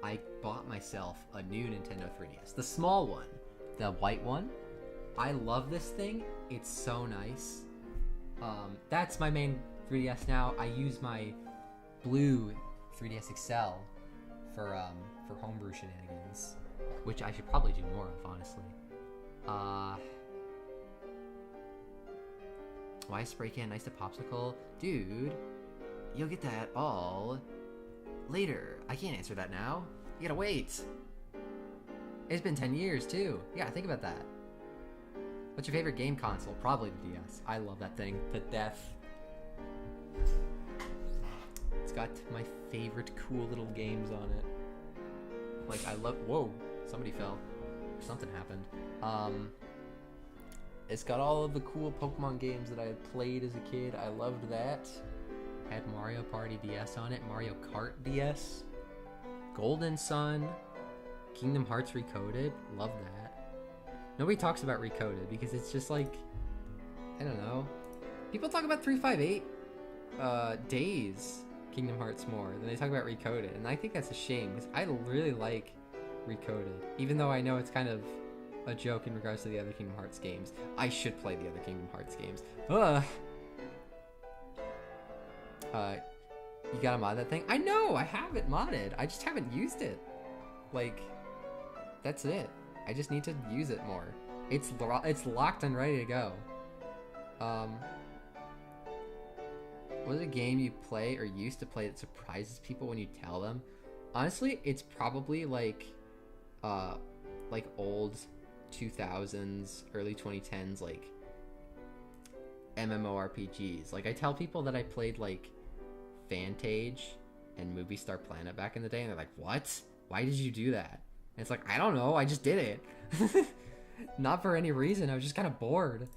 I bought myself a new Nintendo 3DS. The small one, the white one. I love this thing. It's so nice. That's my main 3DS now. I use my blue 3DS XL for homebrew shenanigans, which I should probably do more of, honestly. Why spray can nice to popsicle? Dude, you'll get that all later. I can't answer that now. You gotta wait. It's been 10 years too. Yeah, think about that. What's your favorite game console? Probably the DS. I love that thing to death. It's got my favorite cool little games on it. Like, I love... Whoa, somebody fell. Something happened. It's got all of the cool Pokemon games that I had played as a kid. I loved that. Had Mario Party DS on it, Mario Kart DS, Golden Sun, Kingdom Hearts Recoded. Love that. Nobody talks about Recoded because it's just like, I don't know. People talk about 358 Days Kingdom Hearts more than they talk about Recoded, and I think that's a shame because I really like Recoded, even though I know it's kind of a joke in regards to the other Kingdom Hearts games. I should play the other Kingdom Hearts games. You gotta mod that thing? I know, I have it modded. I just haven't used it. Like, that's it. I just need to use it more. It's locked and ready to go. What is a game you play or used to play that surprises people when you tell them? Honestly, it's probably like old 2000s, early 2010s, like MMORPGs. Like I tell people that I played like Vantage and Movie Star Planet back in the day, and they're like, "What? Why did you do that?" And it's like, I don't know, I just did it. Not for any reason. I was just kind of bored.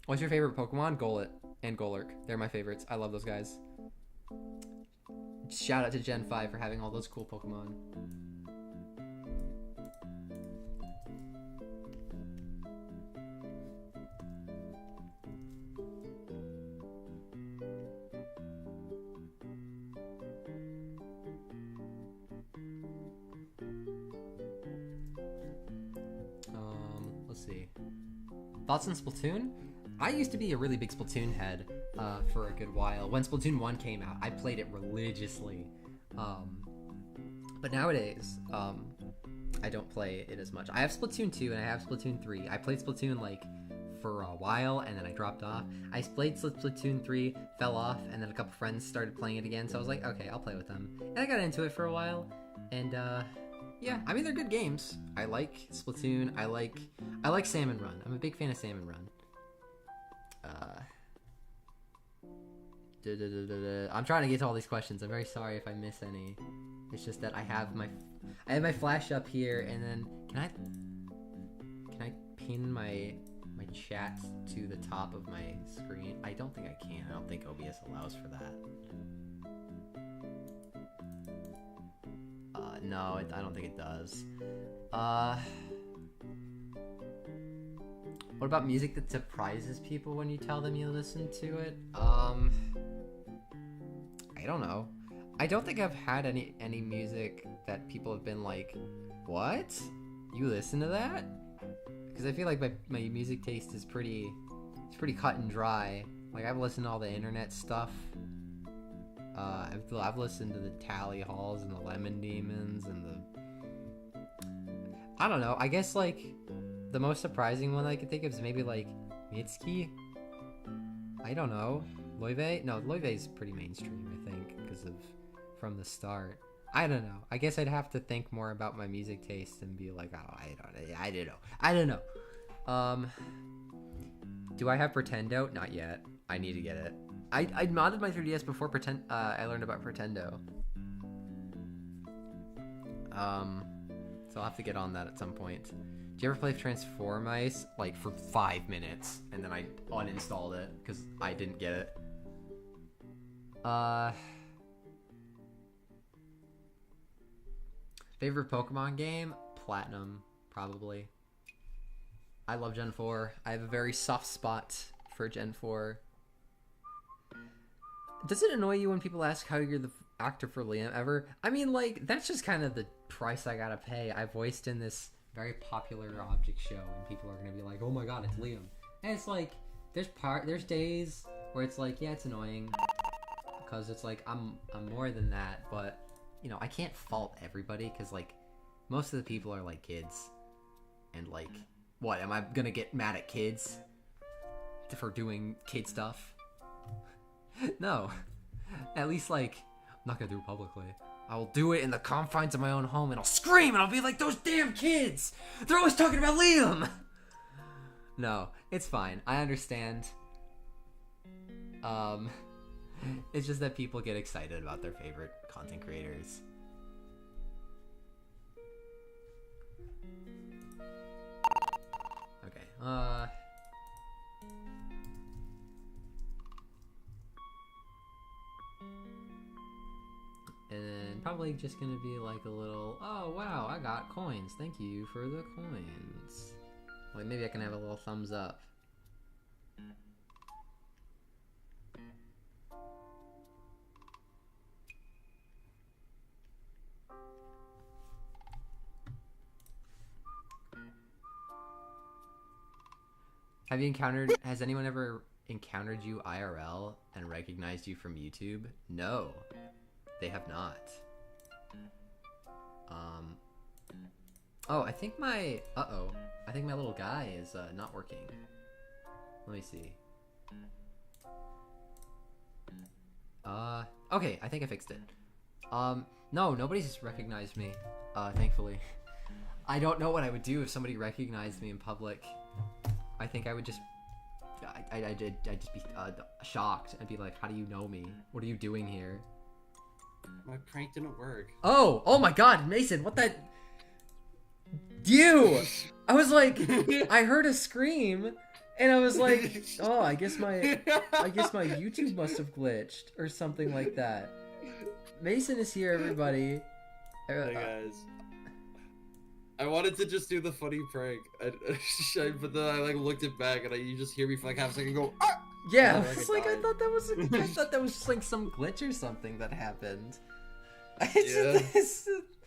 What's your favorite Pokemon? Golett and Golurk. They're my favorites. I love those guys. Shout out to Gen 5 for having all those cool Pokemon. Let's see. Thoughts on Splatoon? I used to be a really big Splatoon head for a good while. When Splatoon 1 came out, I played it religiously. But nowadays, I don't play it as much. I have Splatoon 2 and I have Splatoon 3. I played Splatoon like for a while and then I dropped off. I played Splatoon 3, fell off, and then a couple friends started playing it again, so I was like, okay, I'll play with them. And I got into it for a while, and yeah, I mean, they're good games. I like Splatoon. I like Salmon Run. I'm a big fan of Salmon Run. I'm trying to get to all these questions. I'm very sorry if I miss any. It's just that I have my flash up here, and then can I pin my chat to the top of my screen? I don't think I can. I don't think OBS allows for that. No, I don't think it does. What about music that surprises people when you tell them you listen to it? I don't know. I don't think I've had any music that people have been like, what? You listen to that? Because I feel like my music taste is pretty cut and dry. Like, I've listened to all the internet stuff. I've listened to the Tally Halls and the Lemon Demons and the... I don't know. I guess, like, the most surprising one I could think of is maybe, like, Mitski? I don't know. Loewe? No, Loewe's pretty mainstream, I think, because of From the Start. I don't know. I guess I'd have to think more about my music taste and be like, oh, I don't know. Do I have Pretendo? Not yet. I need to get it. I modded my 3DS before I learned about Pretendo. So I'll have to get on that at some point. Do you ever play Transform Ice? Like, for 5 minutes, and then I uninstalled it, because I didn't get it. Favorite Pokemon game? Platinum, probably. I love Gen 4. I have a very soft spot for Gen 4. Does it annoy you when people ask how you're the actor for Liam ever? I mean, like, that's just kind of the price I gotta pay. I voiced in this very popular object show, and people are gonna be like, oh my god, it's Liam. And it's like, there's days where it's like, yeah, it's annoying, because it's like, I'm more than that, but, you know, I can't fault everybody, because, like, most of the people are, like, kids. And, like, what, am I gonna get mad at kids for doing kid stuff? No. At least, like, I'm not gonna do it publicly. I will do it in the confines of my own home, and I'll scream, and I'll be like, those damn kids! They're always talking about Liam! No, it's fine. I understand. It's just that people get excited about their favorite content creators. Okay, and then probably just gonna be like a little, oh wow, I got coins. Thank you for the coins. Like, maybe I can have a little thumbs up. Has anyone ever encountered you IRL and recognized you from YouTube? No, they have not. Oh, I think my... Uh-oh. I think my little guy is not working. Let me see. Okay, I think I fixed it. No, nobody's recognized me, thankfully. I don't know what I would do if somebody recognized me in public. I think I would just... I'd just be shocked. I'd be like, how do you know me? What are you doing here? My prank didn't work. Oh my god, Mason, what that... You! I was like, I heard a scream, and I was like, oh, I guess my YouTube must have glitched, or something like that. Mason is here, everybody. Hey guys. I wanted to just do the funny prank, but then I like looked it back, and you just hear me for like half a second and go, ah! Yeah, it's like I thought that was just like some glitch or something that happened. Yeah,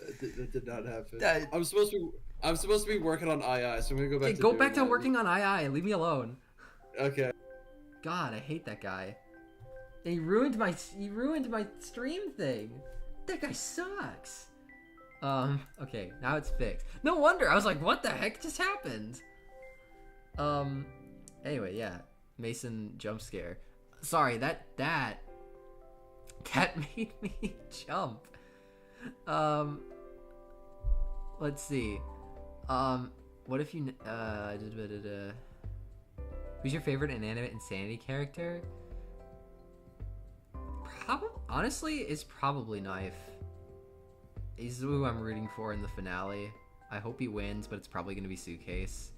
that did not happen. I'm supposed to be working on II, so I'm gonna go back. Go back to working on II. Leave me alone. Okay. God, I hate that guy. And he ruined my stream thing. That guy sucks. Okay, now it's fixed. No wonder. I was like, what the heck just happened? Anyway, yeah. Mason jump scare. Sorry, that made me jump. Let's see. What if you who's your favorite Inanimate Insanity character? Honestly, it's probably Knife. He's who I'm rooting for in the finale. I hope he wins, but it's probably gonna be Suitcase.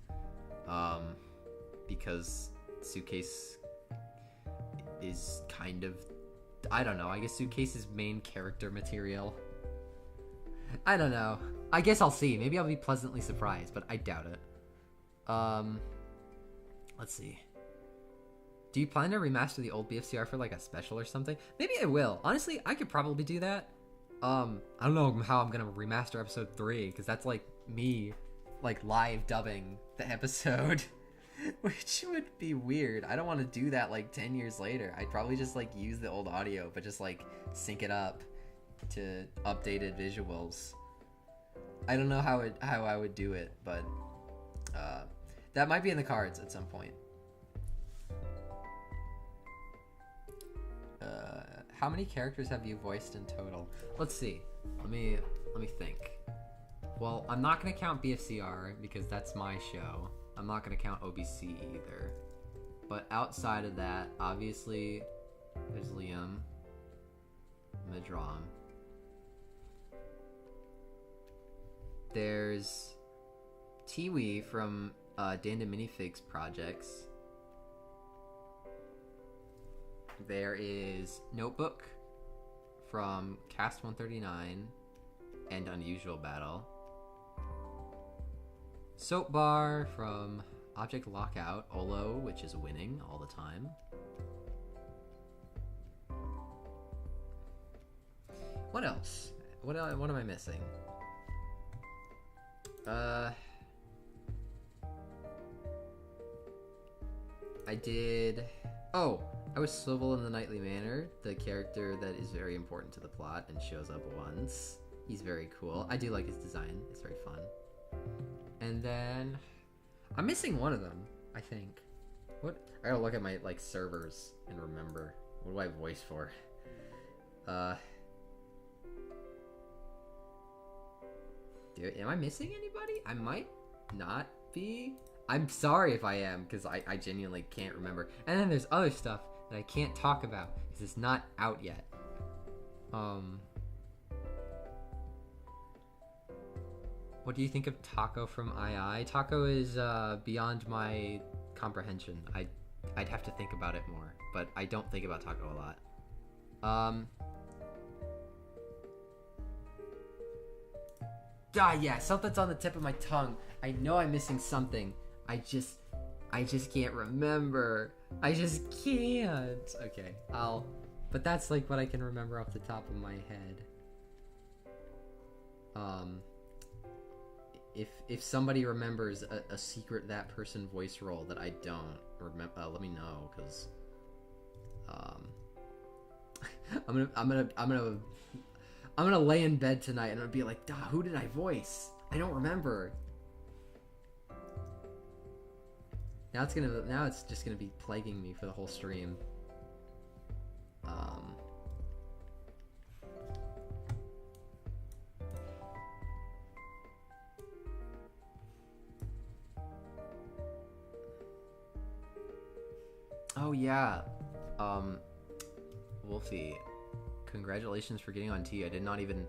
Because Suitcase is kind of... I don't know, I guess Suitcase's main character material. I don't know. I guess I'll see. Maybe I'll be pleasantly surprised, but I doubt it. Let's see. Do you plan to remaster the old BFCR for like a special or something? Maybe I will. Honestly, I could probably do that. I don't know how I'm gonna remaster episode 3, because that's like me like live dubbing the episode. Which would be weird. I don't want to do that like 10 years later. I'd probably just like use the old audio, but just like sync it up to updated visuals. I don't know how I would do it, but that might be in the cards at some point. How many characters have you voiced in total? Let's see. Let me think. Well, I'm not gonna count BFCR because that's my show. I'm not gonna count OBC either. But outside of that, obviously, there's Liam. I'm gonna draw him. There's Tiwi from Dan and Minifigs projects. There is Notebook from Cast 139 and Unusual Battle. Soap Bar from Object Lockout, Olo, which is winning all the time. What else? What am I missing? I did... Oh, I was Swivel in the Nightly Manor, the character that is very important to the plot and shows up once. He's very cool. I do like his design. It's very fun. And then... I'm missing one of them, I think. What? I gotta look at my, like, servers and remember. What do I voice for? Am I missing anybody? I might not be. I'm sorry if I am, because I genuinely can't remember. And then there's other stuff that I can't talk about, because it's not out yet. What do you think of Taco from II? Taco is beyond my comprehension. I'd have to think about it more, but I don't think about Taco a lot. Yeah, something's on the tip of my tongue. I know I'm missing something. I just can't remember. I just can't. Okay, but that's like what I can remember off the top of my head. If somebody remembers a secret that person voice role that I don't remember, let me know, because I'm gonna lay in bed tonight and I'm gonna be like, who did I voice? I don't remember. Now it's just gonna be plaguing me for the whole stream. Oh yeah. Wolfie, congratulations for getting on T. I did not even...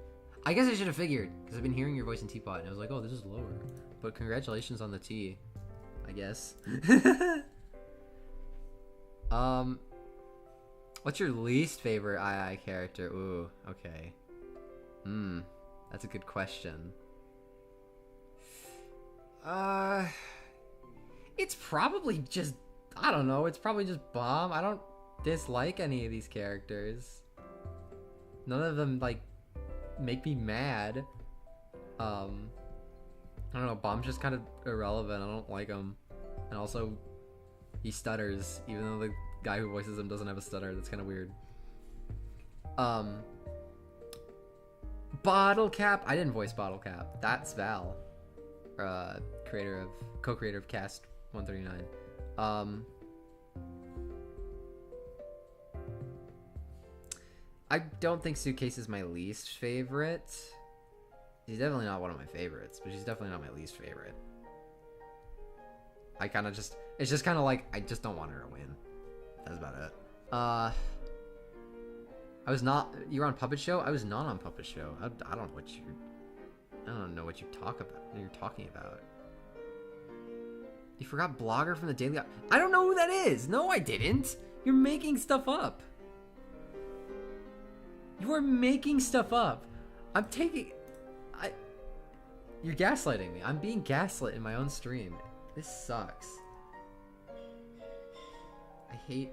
I guess I should have figured, because I've been hearing your voice in Teapot, and I was like, oh, this is lower. But congratulations on the T, I guess. What's your least favorite II character? Ooh, okay. That's a good question. It's probably just... I don't know, it's probably just Bomb. I don't dislike any of these characters. None of them, like, make me mad. I don't know, Bomb's just kind of irrelevant. I don't like him. And also, he stutters, even though the guy who voices him doesn't have a stutter. That's kind of weird. Bottle Cap. I didn't voice Bottle Cap. That's Val. Co-creator of Cast 139. I don't think Suitcase is my least favorite. She's definitely not one of my favorites, but she's definitely not my least favorite. I kind of just... It's just kind of like, I just don't want her to win. That's about it. I was not... You were on Puppet Show? I was not on Puppet Show. I don't know what you're... I don't know what you talk about. What you're talking about. You forgot Blogger from the Daily... I don't know who that is! No, I didn't! You're making stuff up. You are making stuff up. I'm taking... You're gaslighting me. I'm being gaslit in my own stream. This sucks. I hate...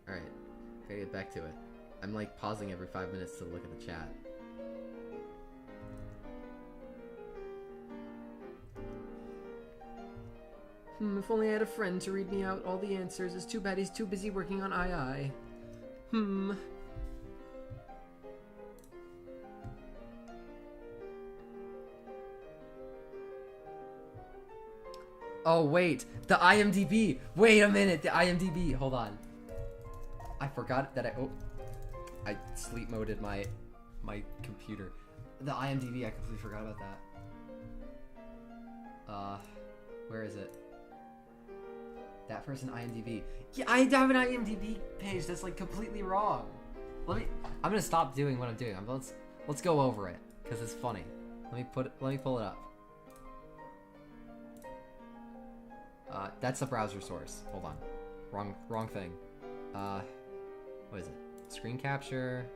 Alright. Gotta get back to it. I'm like pausing every 5 minutes to look at the chat. If only I had a friend to read me out all the answers. It's too bad he's too busy working on II. Oh, wait. The IMDb. Wait a minute. The IMDb. Hold on. I forgot that I sleep moded my computer. The IMDb. I completely forgot about that. Where is it? That person IMDb. Yeah, I have an IMDb page that's like completely wrong. I'm gonna stop doing what I'm doing. Let's go over it because it's funny. Let me pull it up. That's the browser source. Hold on. Wrong thing. What is it? Screen capture.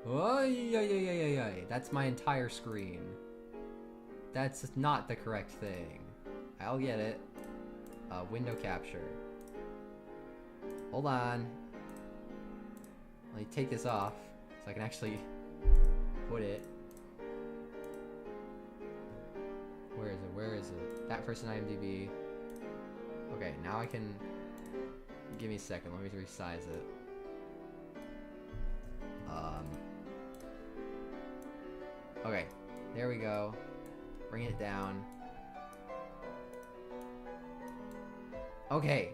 Oh, yeah. That's my entire screen. That's not the correct thing. I'll get it. Window capture. Hold on. Let me take this off so I can actually put it. Where is it? That person IMDb. Okay, now I can... Give me a second, let me resize it. Okay, there we go. Bring it down. Okay.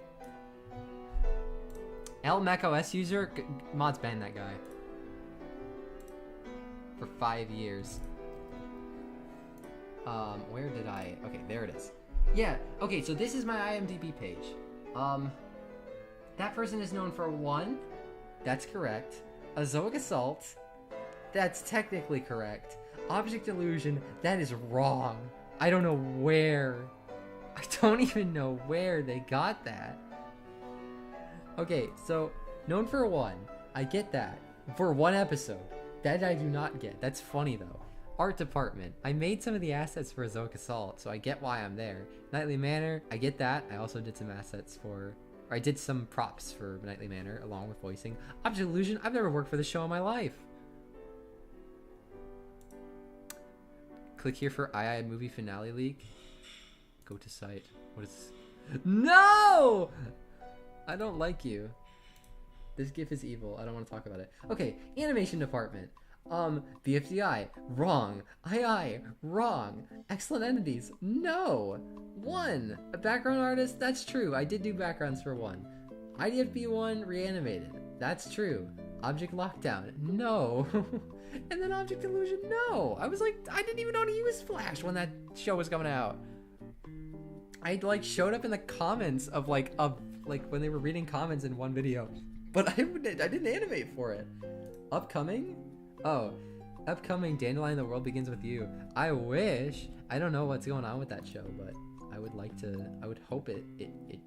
LMacOS user? Mods banned that guy. For 5 years. Where did I... Okay, there it is. Yeah, okay, so this is my IMDb page. That person is known for 1. That's correct. Azoic Assault. That's technically correct. Object Illusion. That is wrong. I don't know where. I don't even know where they got that. Okay, so, known for 1. I get that. For 1 episode. That I do not get. That's funny, though. Art department. I made some of the assets for Azoic Assault, so I get why I'm there. Nightly Manor. I get that. I also did some assets for... Or I did some props for Nightly Manor, along with voicing. Object Illusion. I've never worked for the show in my life. Click here for II movie finale leak. Go to site. What is... No! I don't like you. This GIF is evil. I don't want to talk about it. Okay, animation department. BFDI, wrong. II, wrong. Excellent entities, no. 1, a background artist, that's true. I did do backgrounds for 1. IDFB1, reanimated, that's true. Object lockdown, no. And then object illusion, no. I was like, I didn't even know how to use Flash when that show was coming out. I like showed up in the comments of like when they were reading comments in one video, but I didn't animate for it. Upcoming? Oh, upcoming Dandelion The World Begins With You. I wish. I don't know what's going on with that show, but I would like to, I would hope it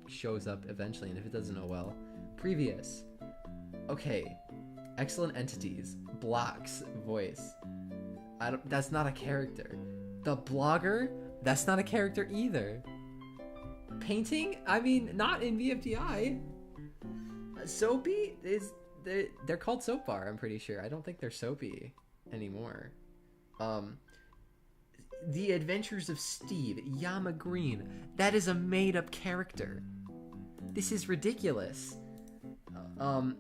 shows up eventually, and if it doesn't, oh well. Previous. Okay. Excellent entities. Blocks. Voice. That's not a character. The blogger? That's not a character either. Painting? I mean, not in VFDI. Soapy is... They're called Soap Bar, I'm pretty sure. I don't think they're Soapy anymore. The Adventures of Steve, Yama Green. That is a made-up character. This is ridiculous. And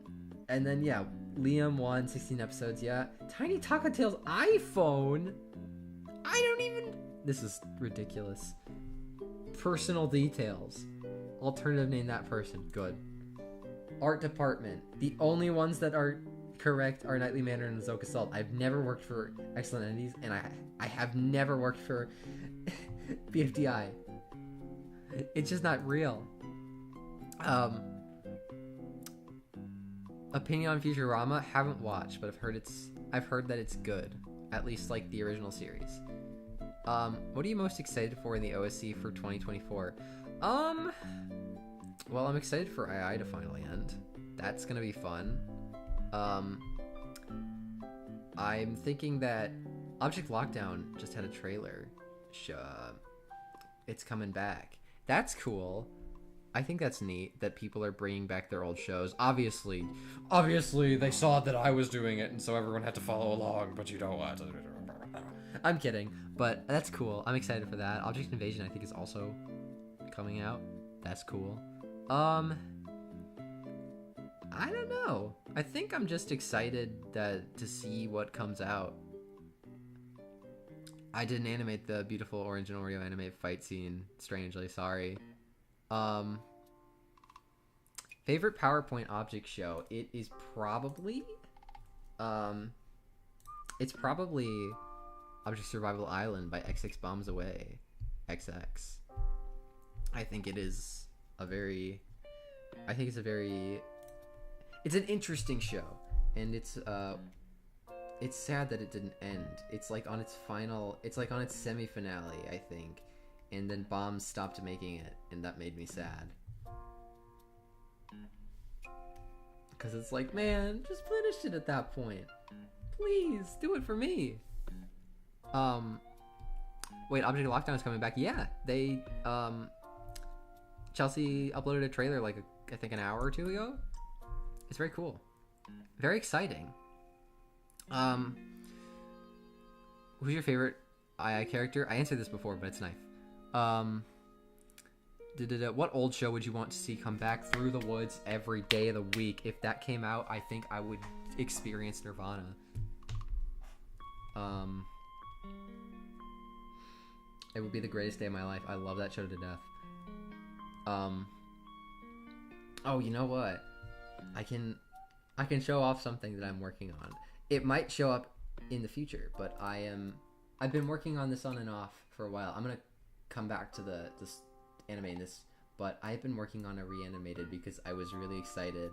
then, yeah, Liam 1, 16 episodes, yeah. Tiny Taco Tales iPhone? I don't even... This is ridiculous. Personal details. Alternative name that person. Good. Art department. The only ones that are correct are Nightly Manor and Azoka Salt. I've never worked for Excellent Entities, and I have never worked for BFDI. It's just not real. Opinion on Futurama, haven't watched, but I've heard that it's good. At least like the original series. What are you most excited for in the OSC for 2024? Well, I'm excited for II to finally end. That's gonna be fun. I'm thinking that Object Lockdown just had a trailer. It's coming back. That's cool. I think that's neat that people are bringing back their old shows. Obviously, they saw that I was doing it, and so everyone had to follow along, but you know what? I'm kidding, but that's cool. I'm excited for that. Object Invasion, I think, is also coming out. That's cool. I don't know. I think I'm just excited to see what comes out. I didn't animate the beautiful Orange and Oreo anime fight scene, strangely, sorry. Favorite PowerPoint object show? It is probably Object Survival Island by XX Bombs Away. XX. I think it's an interesting show, and it's sad that it didn't end. It's like on its semi-finale, I think, and then Bombs stopped making it, and that made me sad. Because it's like, man, just finish it at that point. Please, do it for me. Wait, Object Lockdown is coming back? Yeah, they, Chelsea uploaded a trailer like, I think an hour or two ago. It's very cool. Very exciting. Who's your favorite II character? I answered this before, but it's Knife. What old show would you want to see come back? Through the Woods every day of the week. If that came out, I think I would experience Nirvana. It would be the greatest day of my life. I love that show to death. Oh, you know what? I can show off something that I'm working on. It might show up in the future, but I've been working on this on and off for a while. I'm gonna come back to this anime in this, but I've been working on a reanimated because I was really excited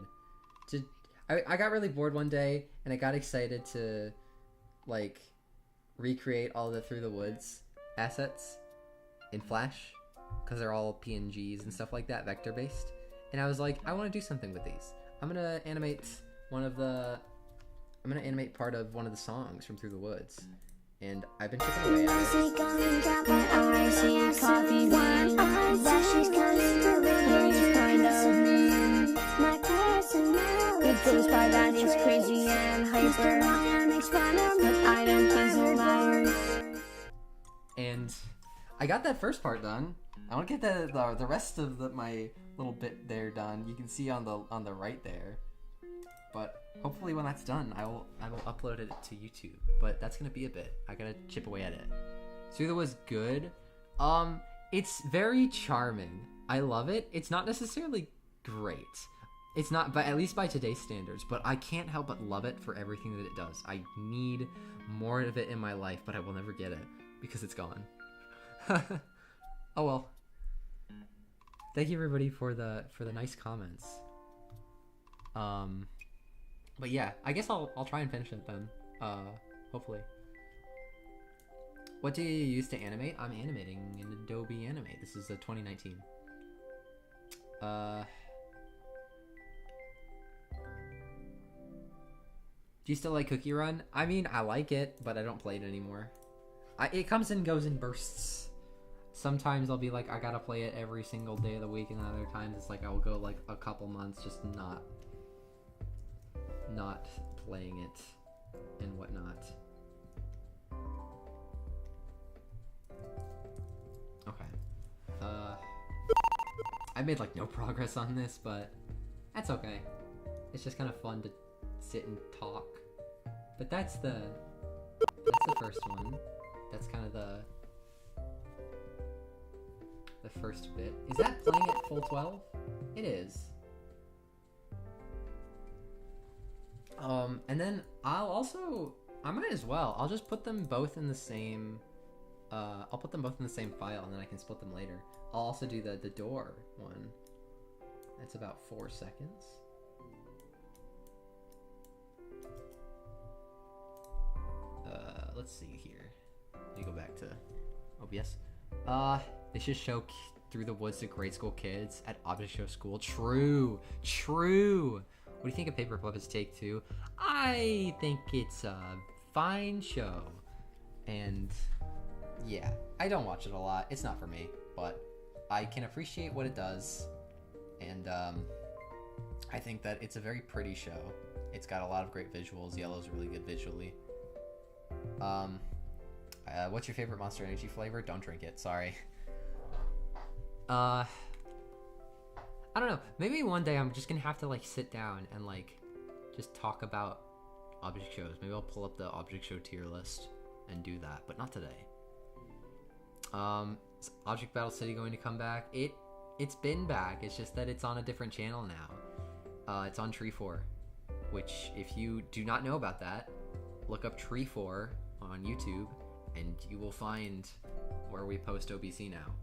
to. I got really bored one day, and I got excited to like recreate all the Through the Woods assets in Flash because they're all PNGs and stuff like that, vector based. And I was like, I want to do something with these. I'm gonna animate part of one of the songs from Through the Woods, and I've been chipping away at it. It goes by that it's crazy and hyper, but I don't think they're liars. And I got that first part done. I want to get the rest of my little bit there done. You can see on the right there. But hopefully when that's done, I will upload it to YouTube. But that's gonna be a bit. I gotta chip away at it. Suda was good. It's very charming. I love it. It's not necessarily great. It's not, but at least by today's standards. But I can't help but love it for everything that it does. I need more of it in my life, but I will never get it because it's gone. Oh well. Thank you everybody for the nice comments. But yeah, I guess I'll try and finish it then. Hopefully. What do you use to animate? I'm animating in Adobe Animate. This is a 2019. Do you still like Cookie Run? I mean, I like it, but I don't play it anymore. It comes and goes in bursts. Sometimes I'll be like, I gotta play it every single day of the week, and other times it's like I'll go like a couple months just not playing it and whatnot. Okay. I made like no progress on this, but that's okay. It's just kind of fun to sit and talk. But that's the first one. That's kind of the first bit. Is that playing at full 12? It is. And then I might as well. I'll just put them both in the same, I'll put them both in the same file and then I can split them later. I'll also do the door one. That's about 4 seconds. Let's see here. Let me go back to OBS. They should show Through the Woods to grade school kids at Object Show School. True. What do you think of Paper Puppets Take 2? I think it's a fine show. And yeah, I don't watch it a lot. It's not for me, but I can appreciate what it does. And I think that it's a very pretty show. It's got a lot of great visuals. Yellow's really good visually. What's your favorite Monster Energy flavor? Don't drink it, sorry. I don't know. Maybe one day I'm just gonna have to like sit down and like just talk about object shows. Maybe I'll pull up the object show tier list and do that, but not today. Is Object Battle City going to come back? It's been back. It's just that it's on a different channel now. It's on Tree4, which if you do not know about that, look up Tree4 on YouTube and you will find where we post OBC now.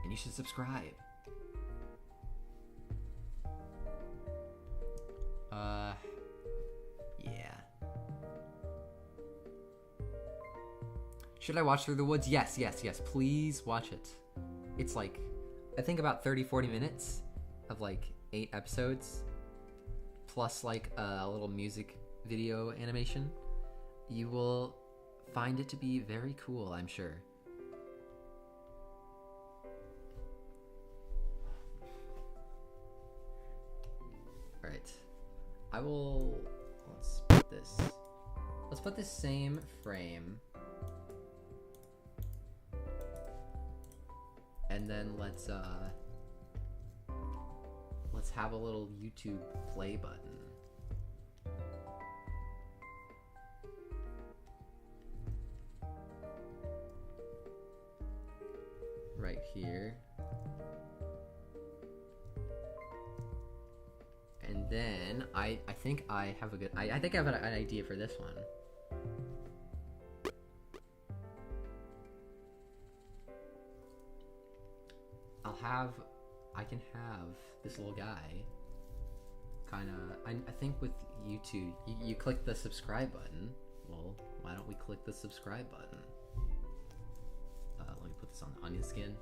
And you should subscribe. Yeah. Should I watch Through the Woods? Yes. Please watch it. It's like, I think about 30-40 minutes of like 8 episodes, plus like a little music video animation. You will find it to be very cool, I'm sure. Alright. Let's put this same frame. And then let's have a little YouTube play button. Right here. And then I think I have a good I think I have an idea for this one. I can have this little guy kinda I think with YouTube you click the subscribe button. Well, why don't we click the subscribe button? Let me put this on the onion skin.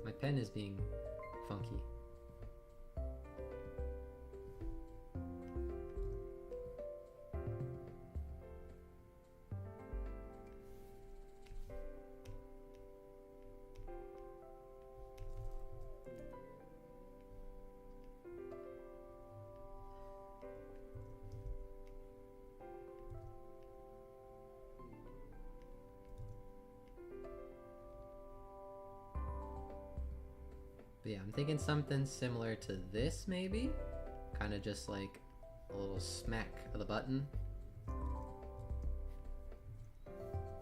My pen is being funky. thinking something similar to this, maybe? Kind of just like a little smack of the button.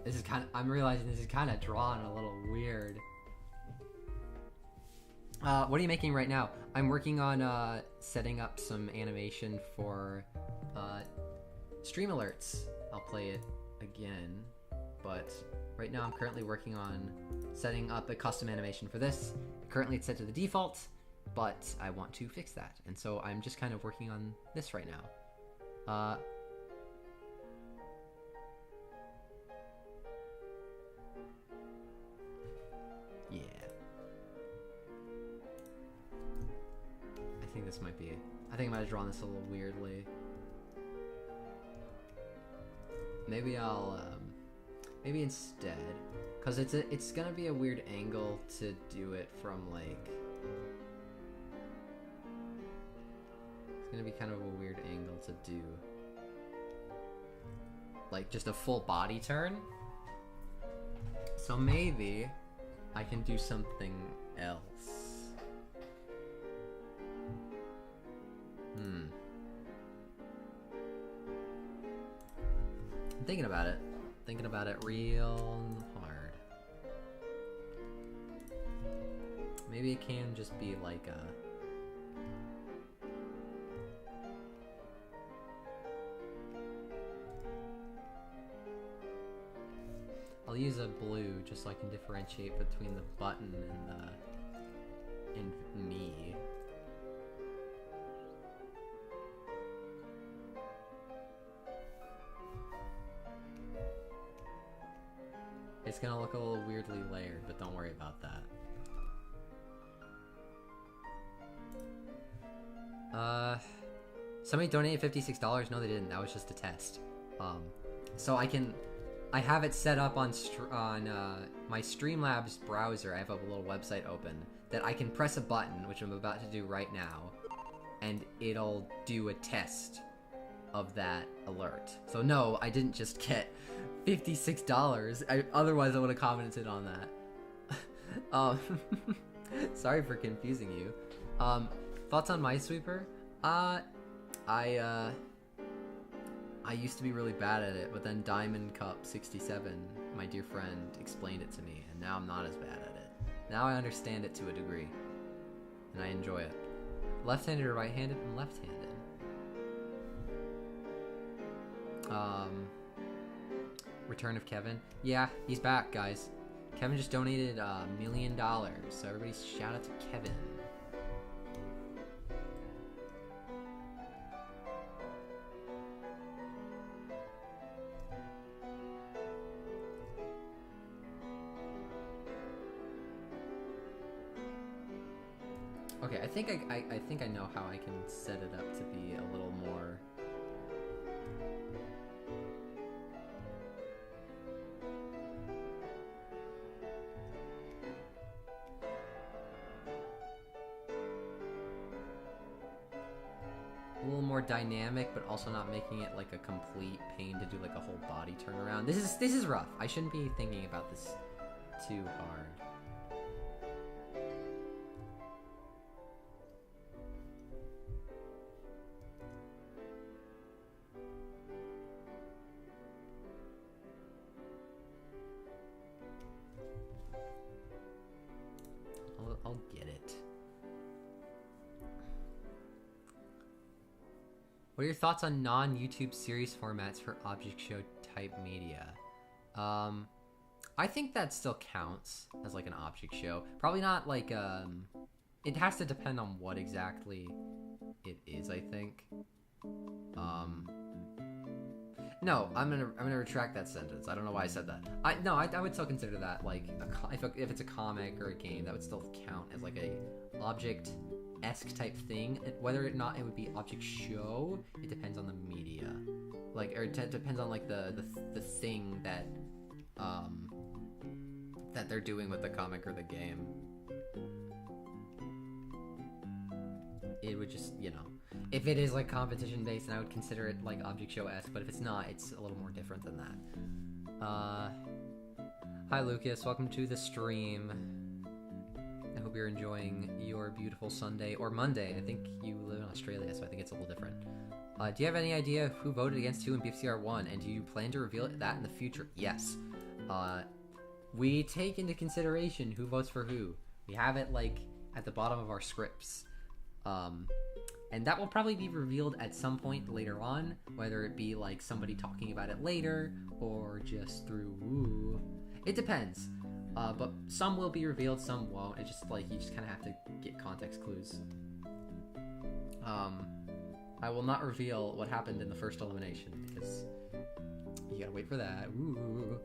This is kind of, I'm realizing this is kind of drawn a little weird. What are you making right now? I'm working on setting up some animation for stream alerts. I'll play it again, but right now I'm currently working on setting up a custom animation for this. Currently it's set to the default, but I want to fix that, and so I'm just kind of working on this right now. Yeah. I think this might be... I think I might have drawn this a little weirdly. Maybe I'll, maybe instead, because it's gonna be a weird angle to do it from, like... It's gonna be kind of a weird angle to do. Like, just a full body turn. So maybe I can do something else. I'm thinking about it. Thinking about it real hard. Maybe it can just be like a... I'll use a blue just so I can differentiate between the button and me. It's gonna look a little weirdly layered, but don't worry about that. Somebody donated $56. No, they didn't. That was just a test. So I have it set up on my Streamlabs browser. I have a little website open that I can press a button, which I'm about to do right now, and it'll do a test of that alert. So no, I didn't just get $56. Otherwise I would have commented on that. Sorry for confusing you. Thoughts on Minesweeper? I used to be really bad at it, but then Diamond Cup 67, my dear friend, explained it to me, and now I'm not as bad at it. Now I understand it to a degree, and I enjoy it. Left-handed or right-handed? I'm left-handed. Return of Kevin. Yeah, he's back, guys. Kevin just donated $1 million, so everybody shout out to Kevin. Okay, I think I know how I can set it up to be a little more... a little more dynamic, but also not making it like a complete pain to do like a whole body turnaround. This is rough. I shouldn't be thinking about this too hard. I'll get it. What are your thoughts on non-YouTube series formats for object show type media? I think that still counts as like an object show. Probably not like it has to depend on what exactly it is, I think. No, I'm gonna retract that sentence. I don't know why I said that. I would still consider that like if it's a comic or a game, that would still count as like a object-esque type thing. Whether or not it would be object show, it depends on the media. Like, or it depends on like the thing that that they're doing with the comic or the game. It would just, you know, if it is like competition based, then I would consider it like object show-esque, but if it's not, it's a little more different than that. Hi Lucas, welcome to the stream. I hope you're enjoying your beautiful Sunday or Monday. I think you live in Australia, so I think it's a little different. Do you have any idea of who voted against who in BFCR 1, and do you plan to reveal that in the future? Yes. We take into consideration who votes for who. We have it, like, at the bottom of our scripts. And that will probably be revealed at some point later on, whether it be, like, somebody talking about it later, or just through woo. It depends. But some will be revealed, some won't. It's just, like, you just kind of have to get context clues. I will not reveal what happened in the first elimination, because you gotta wait for that. Ooh.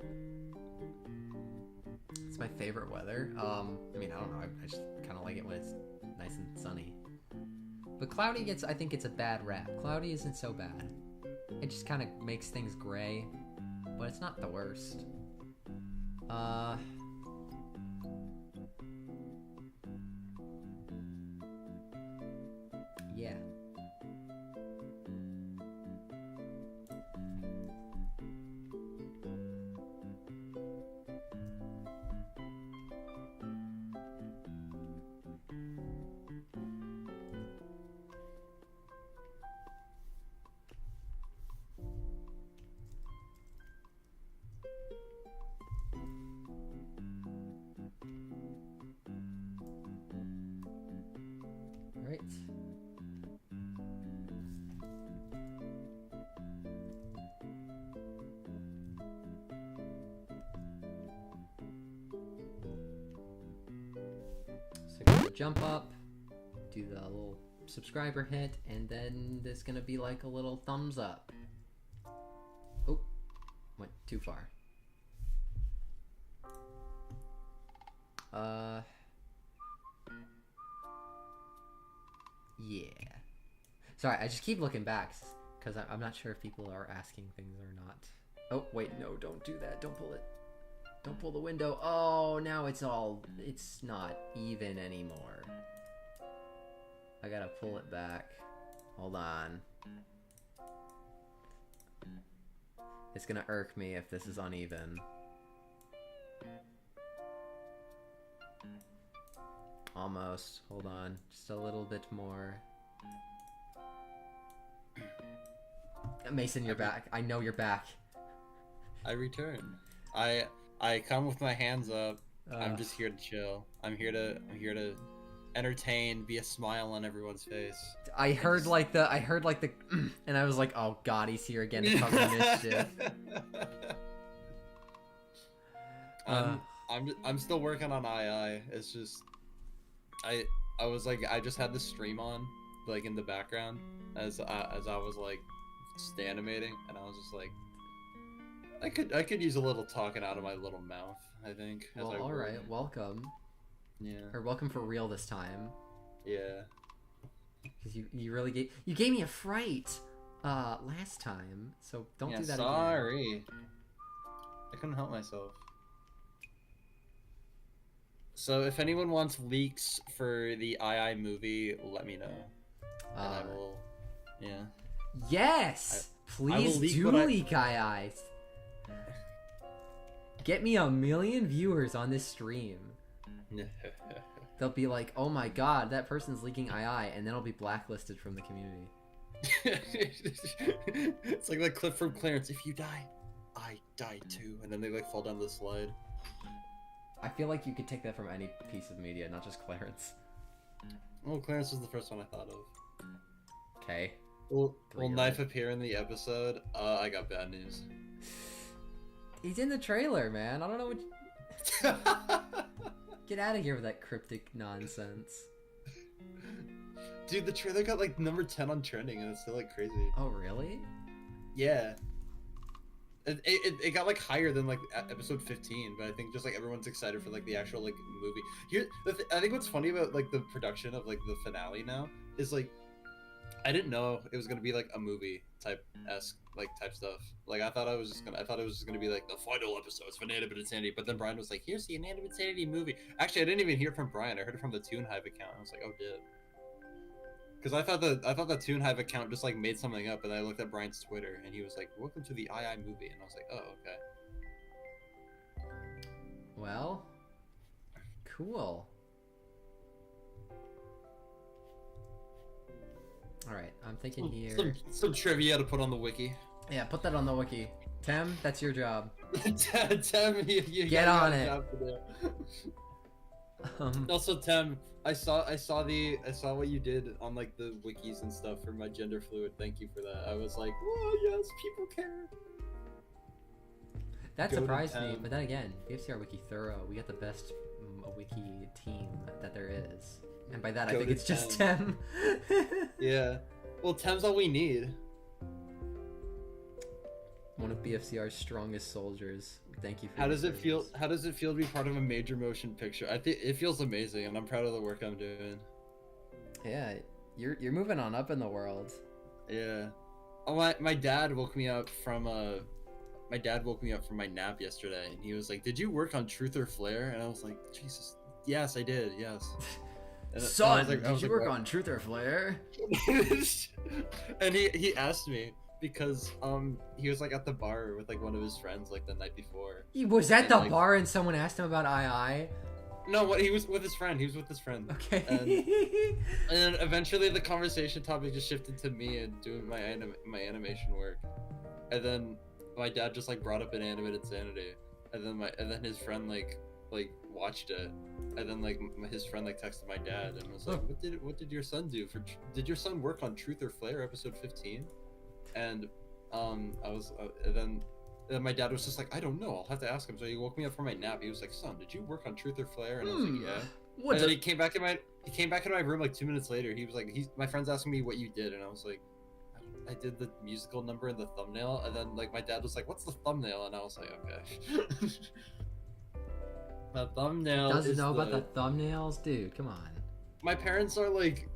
It's my favorite weather. I mean, I don't know. I just kind of like it when it's nice and sunny. But cloudy gets, I think it's a bad rap. Cloudy isn't so bad. It just kind of makes things gray, but it's not the worst. Yeah. Right. So go to jump up, do the little subscriber hit, and then there's gonna be like a little thumbs up. Oh, went too far. Yeah. Sorry, I just keep looking back because I'm not sure if people are asking things or not. Oh, wait, no, don't do that. Don't pull it. Don't pull the window. Oh, now it's not even anymore. I gotta pull it back. Hold on. It's gonna irk me if this is uneven. Almost. Hold on. Just a little bit more. Mason, you're back. I know you're back. I return. I come with my hands up. I'm just here to chill. I'm here to entertain, be a smile on everyone's face. I heard the and I was like, oh god, he's here again to cover mischief. I'm still working on II. It's just I was like, I just had the stream on like in the background as I was like just animating, and I was just like, I could use a little talking out of my little mouth, I think. Well, all right, welcome. Yeah. Or welcome for real this time. Yeah. Because you really gave me a fright last time, so don't do that again. Sorry. I couldn't help myself. So if anyone wants leaks for the II movie, let me know. And I will, yeah. Yes! Please do leak II. Get me 1 million viewers on this stream. They'll be like, oh my god, that person's leaking II, and then I'll be blacklisted from the community. It's like that clip from Clarence, if you die, I die too. And then they like fall down the slide. I feel like you could take that from any piece of media, not just Clarence. Well, Clarence was the first one I thought of. Okay. Will Knife appear in the episode? I got bad news. He's in the trailer, man. I don't know what you... Get out of here with that cryptic nonsense. Dude, the trailer got like number 10 on trending, and it's still like crazy. Oh, really? Yeah. It got like higher than like episode 15, but I think just like everyone's excited for like the actual like movie. Here, I think what's funny about like the production of like the finale now is like, I didn't know it was gonna be like a movie type stuff. Like I thought it was just gonna be like the final episodes of Inanimate Insanity. But then Brian was like, "Here's the Inanimate Insanity movie." Actually, I didn't even hear it from Brian. I heard it from the Toon Hive account. I was like, "Oh, did." Because I thought the Toon Hive account just like made something up, and I looked at Brian's Twitter, and he was like, "Welcome to the II movie," and I was like, "Oh, okay." Well, cool. All right, I'm thinking here. Some trivia to put on the wiki. Yeah, put that on the wiki. Tem, that's your job. Tem, you Get got on a it. job to do. Also, Tem, I saw what you did on like the wikis and stuff for my gender fluid. Thank you for that. I was like, oh yes, people care. That Go to surprised me, Tem. but then again, BFCR Wiki thorough. We got the best wiki team that there is, and by that I Go think to it's just Tem. Tem. Yeah. Well, Tem's all we need. One of BFCR's strongest soldiers. Thank you for How your does it feel? service. How does it feel to be part of a major motion picture? I think it feels amazing, and I'm proud of the work I'm doing. Yeah, you're moving on up in the world. Yeah. Oh, my dad woke me up from my nap yesterday, and he was like, "Did you work on Truth or Flare?" And I was like, "Jesus, yes, I did. Yes." And I Son, was like- I did was you like, work "What?" on Truth or Flare? And he asked me because he was like at the bar with like one of his friends like the night before. He was at And, the like- bar and someone asked him about II. No, what he was with his friend. He was with his friend. Okay. And then eventually the conversation topic just shifted to me and doing my animation work. And then my dad just like brought up Inanimate Insanity. And then his friend like watched it. And then like his friend like texted my dad and was like, "What did your son do for? Did your son work on Truth or Flare episode 15?" And I was and then my dad was just like, "I don't know. I'll have to ask him." So he woke me up from my nap. He was like, "Son, did you work on Truth or Flare?" And I was like, "Yeah." What And then the? he came back in my room like 2 minutes later. He was like, my friend's asking me what you did, and I was like, I did the musical number in the thumbnail. And then like my dad was like, "What's the thumbnail?" And I was like, "Okay." The thumbnail. Doesn't know about the thumbnails, dude. Come on. My parents are like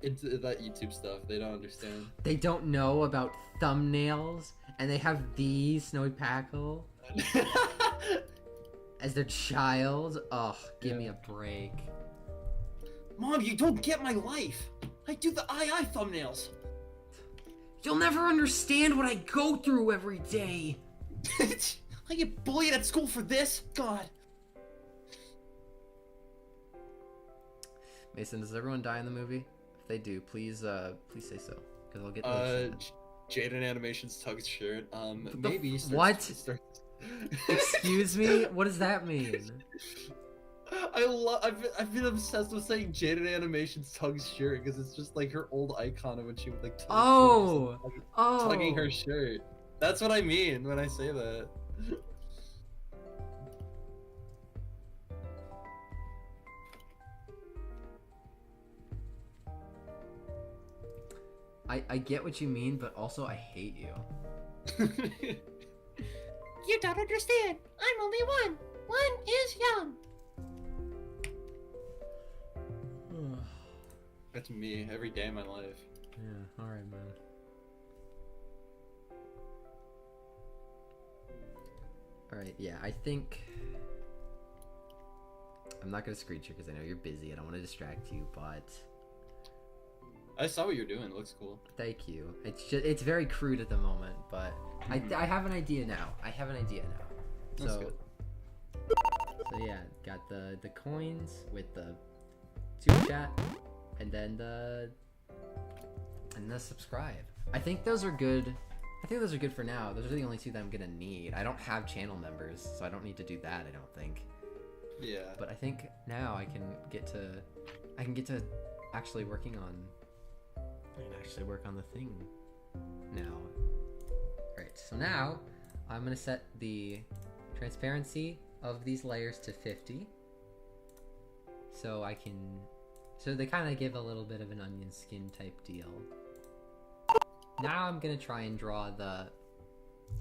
into that YouTube stuff. They don't understand. They don't know about thumbnails, and they have the Snowy Packle as their child. Oh, give me a break. Mom, you don't get my life. I do the II thumbnails. You'll never understand what I go through every day. I get bullied at school for this. God. Mason, does everyone die in the movie? If they do, please say so, because I'll get those. Jaden Animation's tugged shirt. The Maybe. what? Excuse me? What does that mean? I've been obsessed with saying Jaden Animation's tugged shirt because it's just like her old icon of when she would like tug Oh! shirts and, Oh! tugging her shirt. That's what I mean when I say that. I get what you mean, but also I hate you. You don't understand. I'm only one. One is young. That's me every day of my life. Yeah, alright, man. Alright, yeah, I think... I'm not gonna screech you because I know you're busy. I don't want to distract you, but... I saw what you're doing. It looks cool. Thank you. It's very crude at the moment, but I have an idea now. That's So, good. so yeah, got the coins with the super chat, and then the subscribe. I think those are good. I think those are good for now. Those are the only two that I'm gonna need. I don't have channel members, so I don't need to do that. I don't think. Yeah. But I think now I can get to actually working on. I can actually work on the thing now. Alright, so now I'm gonna set the transparency of these layers to 50. So they kind of give a little bit of an onion skin type deal. Now I'm gonna try and draw the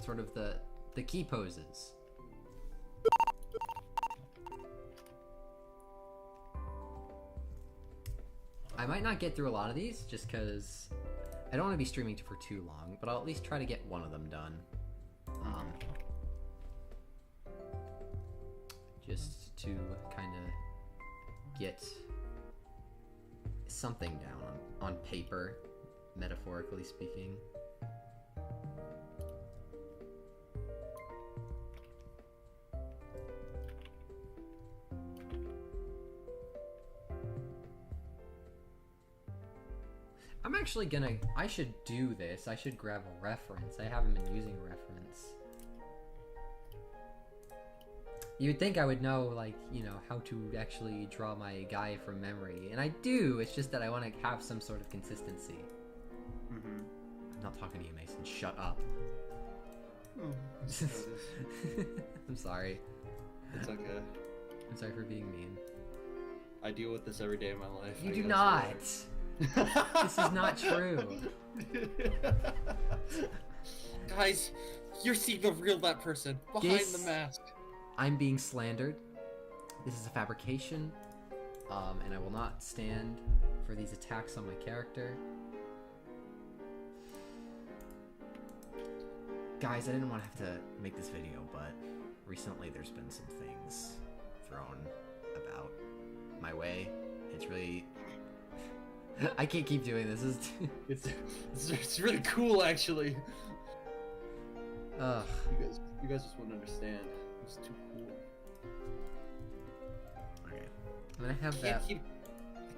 sort of the key poses. I might not get through a lot of these just because I don't want to be streaming for too long, but I'll at least try to get one of them done. Just to kind of get something down on paper, metaphorically speaking. I'm actually gonna... I should do this. I should grab a reference. I haven't been using a reference. You'd think I would know, like, you know, how to actually draw my guy from memory. And I do, it's just that I want to have some sort of consistency. Mm-hmm. I'm not talking to you, Mason. Shut up. Oh, I'm sorry. it's okay. I'm sorry for being mean. I deal with this every day of my life. You do not! This is not true. Guys, you're seeing the real that person behind This- the mask. I'm being slandered. This is a fabrication. And I will not stand for these attacks on my character. Guys, I didn't want to have to make this video, but recently there's been some things thrown about my way. It's really... I can't keep doing this. It's really cool, actually. Ugh. You guys just wouldn't understand. It's too cool. Okay. I'm gonna have I that... can't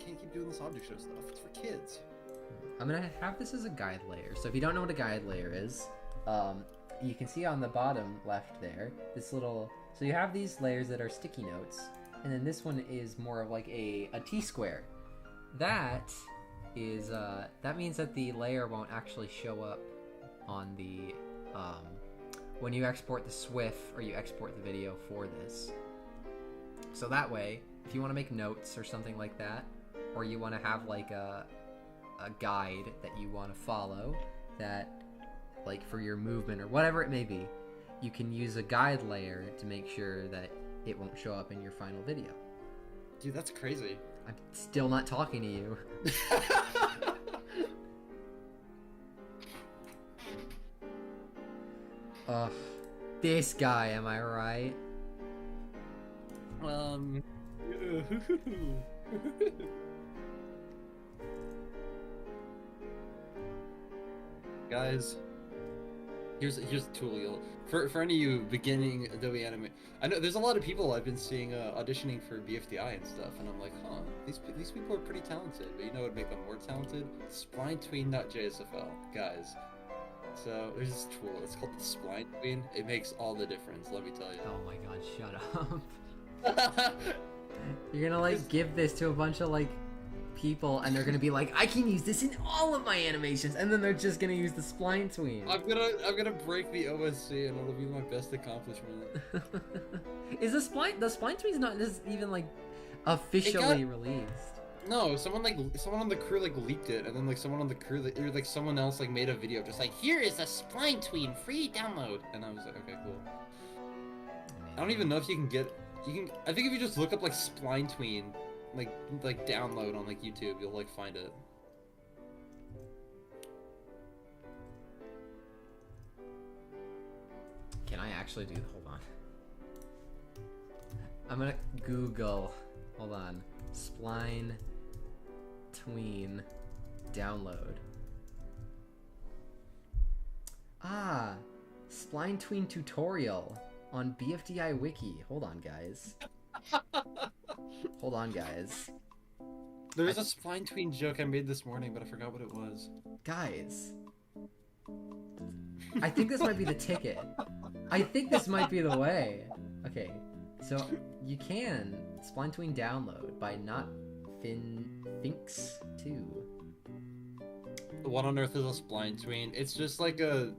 keep doing this object show stuff. It's for kids. I'm gonna have this as a guide layer. So if you don't know what a guide layer is, you can see on the bottom left there, this little... So you have these layers that are sticky notes, and then this one is more of like a T-square. That is, that means that the layer won't actually show up on the, when you export the SWIF or you export the video for this. So that way, if you want to make notes or something like that, or you want to have like a guide that you want to follow, that, like for your movement or whatever it may be, you can use a guide layer to make sure that it won't show up in your final video. Dude, that's crazy. I'm still not talking to you. Ugh. This guy, am I right? Guys, here's a tool. For any of you beginning Adobe Animate, I know there's a lot of people I've been seeing auditioning for BFDI and stuff, and I'm like, huh, these people are pretty talented. But you know what would make them more talented? SplineTween.jsfl, guys. So there's this tool. It's called the Spline Tween. It makes all the difference. Let me tell you. Oh my god, shut up. You're gonna like give this to a bunch of like people and they're gonna be like, I can use this in all of my animations, and then they're just gonna use the Spline Tween. I'm gonna break the OSC and it'll be my best accomplishment. Is the Spline Tween's not just even like officially released? No, someone on the crew like leaked it, and then like someone on the crew or like someone else like made a video just like, here is a Spline Tween free download, and I was like, okay, cool. I don't even know if you can. I think if you just look up like Spline Tween, like download on like YouTube, you'll like find it. Can I actually do? Hold on. I'm gonna Google. Hold on. Spline Tween download. Ah, Spline Tween tutorial on BFDI Wiki. Hold on, guys. Hold on, guys. There was a Spline Tween joke I made this morning, but I forgot what it was. Guys. I think this might be the ticket. I think this might be the way. Okay, so you can Spline Tween download by NotFinThinks2. What on earth is a Spline Tween? It's just like a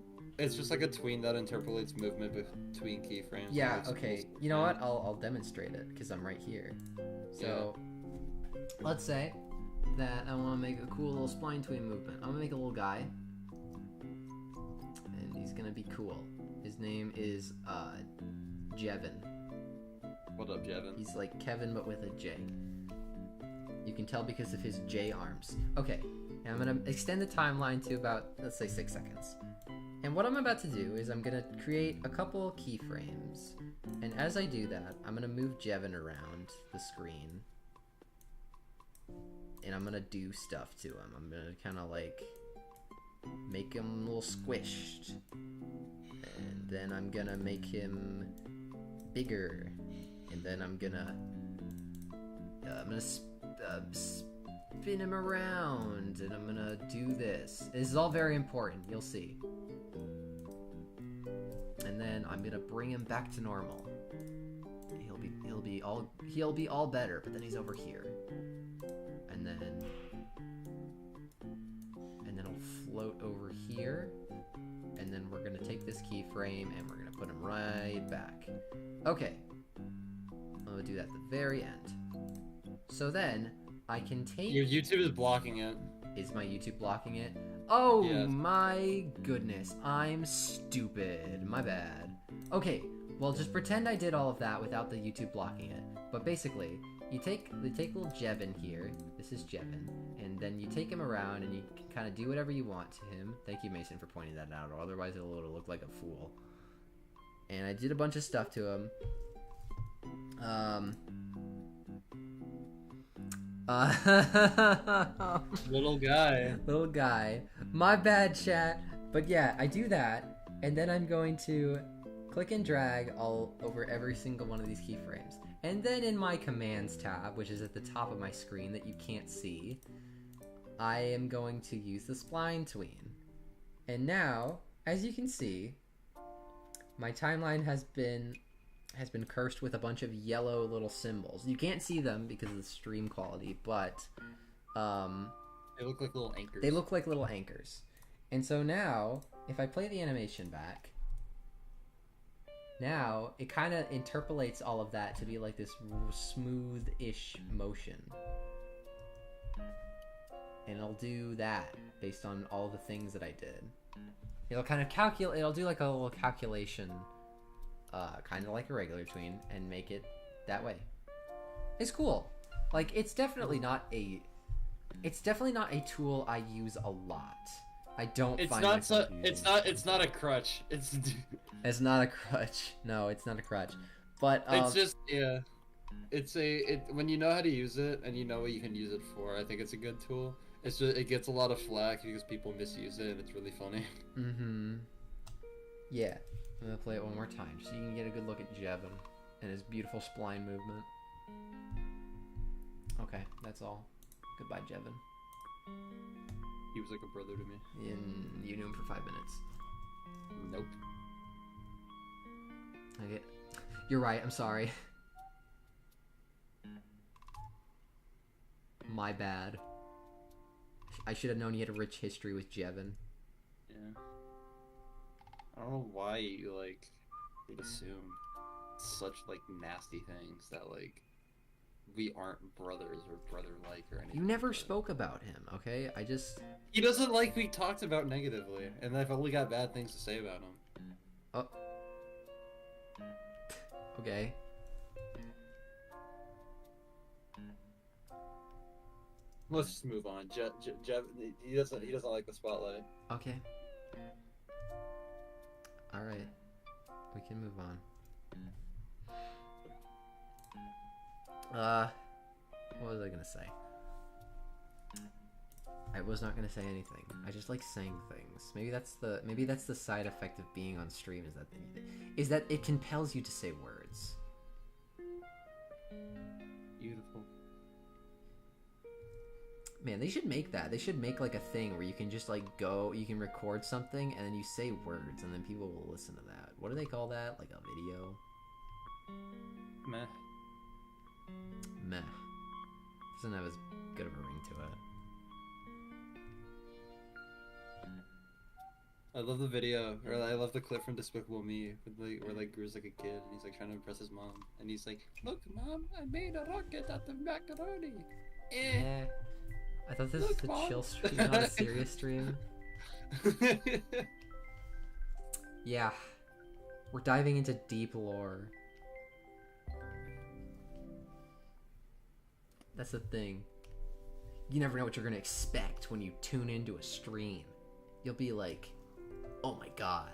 tween that interpolates movement between keyframes. Yeah, okay. You know what? I'll demonstrate it because I'm right here. So, let's say that I want to make a cool little Spline Tween movement. I'm gonna make a little guy, and he's gonna be cool. His name is Jevin. What up, Jevin? He's like Kevin but with a J. You can tell because of his J arms. Okay, and I'm gonna extend the timeline to about, let's say, 6 seconds. And what I'm about to do is I'm gonna create a couple keyframes, and as I do that, I'm gonna move Jevin around the screen, and I'm gonna do stuff to him. I'm gonna kind of like make him a little squished, and then I'm gonna make him bigger, and then I'm gonna spin him around, and I'm gonna do this. This is all very important, you'll see. And then I'm gonna bring him back to normal. He'll be all better, but then he's over here. And then he'll float over here. And then we're gonna take this keyframe and we're gonna put him right back. Okay. I'm gonna do that at the very end. So then I can take. Your YouTube is blocking it. Is my YouTube blocking it? Oh Yes. my goodness, I'm stupid. My bad. Okay, well just pretend I did all of that without the YouTube blocking it. But basically, you take little Jevin here. This is Jevin, and then you take him around and you can kind of do whatever you want to him. Thank you, Mason, for pointing that out, or otherwise it'll look like a fool. And I did a bunch of stuff to him. Little guy. Little guy. My bad, chat. But yeah, I do that, and then I'm going to click and drag all over every single one of these keyframes. And then in my commands tab, which is at the top of my screen that you can't see, I am going to use the spline tween. And now, as you can see, my timeline has been cursed with a bunch of yellow little symbols. You can't see them because of the stream quality, but They look like little anchors. they look like little anchors. And so now, if I play the animation back, now it kind of interpolates all of that to be like this smooth-ish motion. And it'll do that based on all the things that I did. It'll kind of calculate, it'll do like a little calculation, kind of like a regular tween, and make it that way. It's cool. Like, it's definitely not a tool I use a lot. I don't It's find not myself so. using It's not a crutch. It's. It's not a crutch. No, it's not a crutch. But It's just yeah. When you know how to use it and you know what you can use it for, I think it's a good tool. It's just it gets a lot of flack because people misuse it and it's really funny. Mm-hmm. Yeah. I'm gonna play it one more time so you can get a good look at Jevin and his beautiful spline movement. Okay, that's all. Goodbye, Jevin. He was like a brother to me. And you knew him for 5 minutes. Nope. Okay. You're right, I'm sorry. My bad. I should have known you had a rich history with Jevin. Yeah. I don't know why you would assume such nasty things that we aren't brothers or brother-like or anything. You never spoke about him, okay? He doesn't like me talked about negatively, and I've only got bad things to say about him. Oh. Okay. Let's just move on. Jeff, he doesn't like the spotlight. Okay. Alright. We can move on. What was I gonna say? I was not gonna say anything. I just like saying things. Maybe that's the side effect of being on stream is that it compels you to say words. Beautiful. Man, they should make that. They should make a thing where you can just you can record something and then you say words and then people will listen to that. What do they call that? Like a video? Meh. Meh. Doesn't have as good of a ring to it. I love the video, or I love the clip from Despicable Me, where Gru's like a kid, and he's trying to impress his mom, and he's like, "Look, Mom, I made a rocket out of macaroni." Eh. I thought this Look, was a Mom. chill stream, not a serious stream. Yeah. We're diving into deep lore. That's the thing. You never know what you're gonna expect when you tune into a stream. You'll be like, oh my god.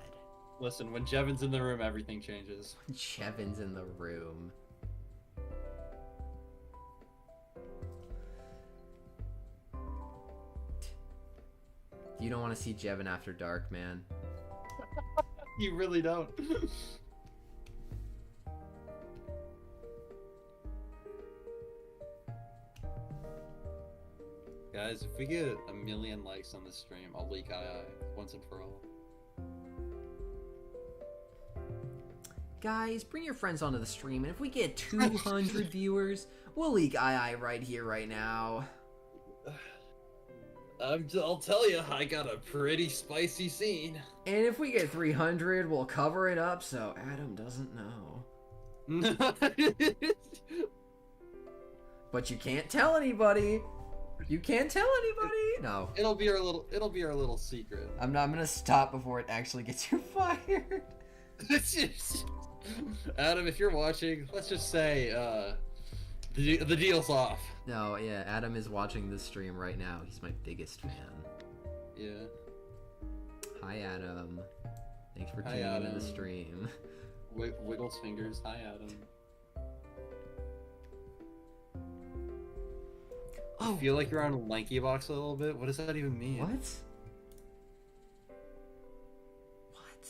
Listen, when Jevin's in the room, everything changes. Chevin's in the room. You don't want to see Jevin after dark, man. You really don't. Guys, if we get 1,000,000 likes on this stream, I'll leak II once and for all. Guys, bring your friends onto the stream, and if we get 200 viewers, we'll leak II right here, right now. I'll tell you, I got a pretty spicy scene. And if we get 300, we'll cover it up so Adam doesn't know. But you can't tell anybody. You can't tell anybody. No. It'll be our little secret. I'm gonna stop before it actually gets you fired. Adam, if you're watching, let's just say the deal's off. No, yeah, Adam is watching this stream right now. He's my biggest fan. Yeah. Hi, Adam. Thanks for Hi, tuning into Adam. the stream. Wiggles fingers. Hi, Adam. Oh, I feel like you're on Lanky Box a little bit. What does that even mean? what? What?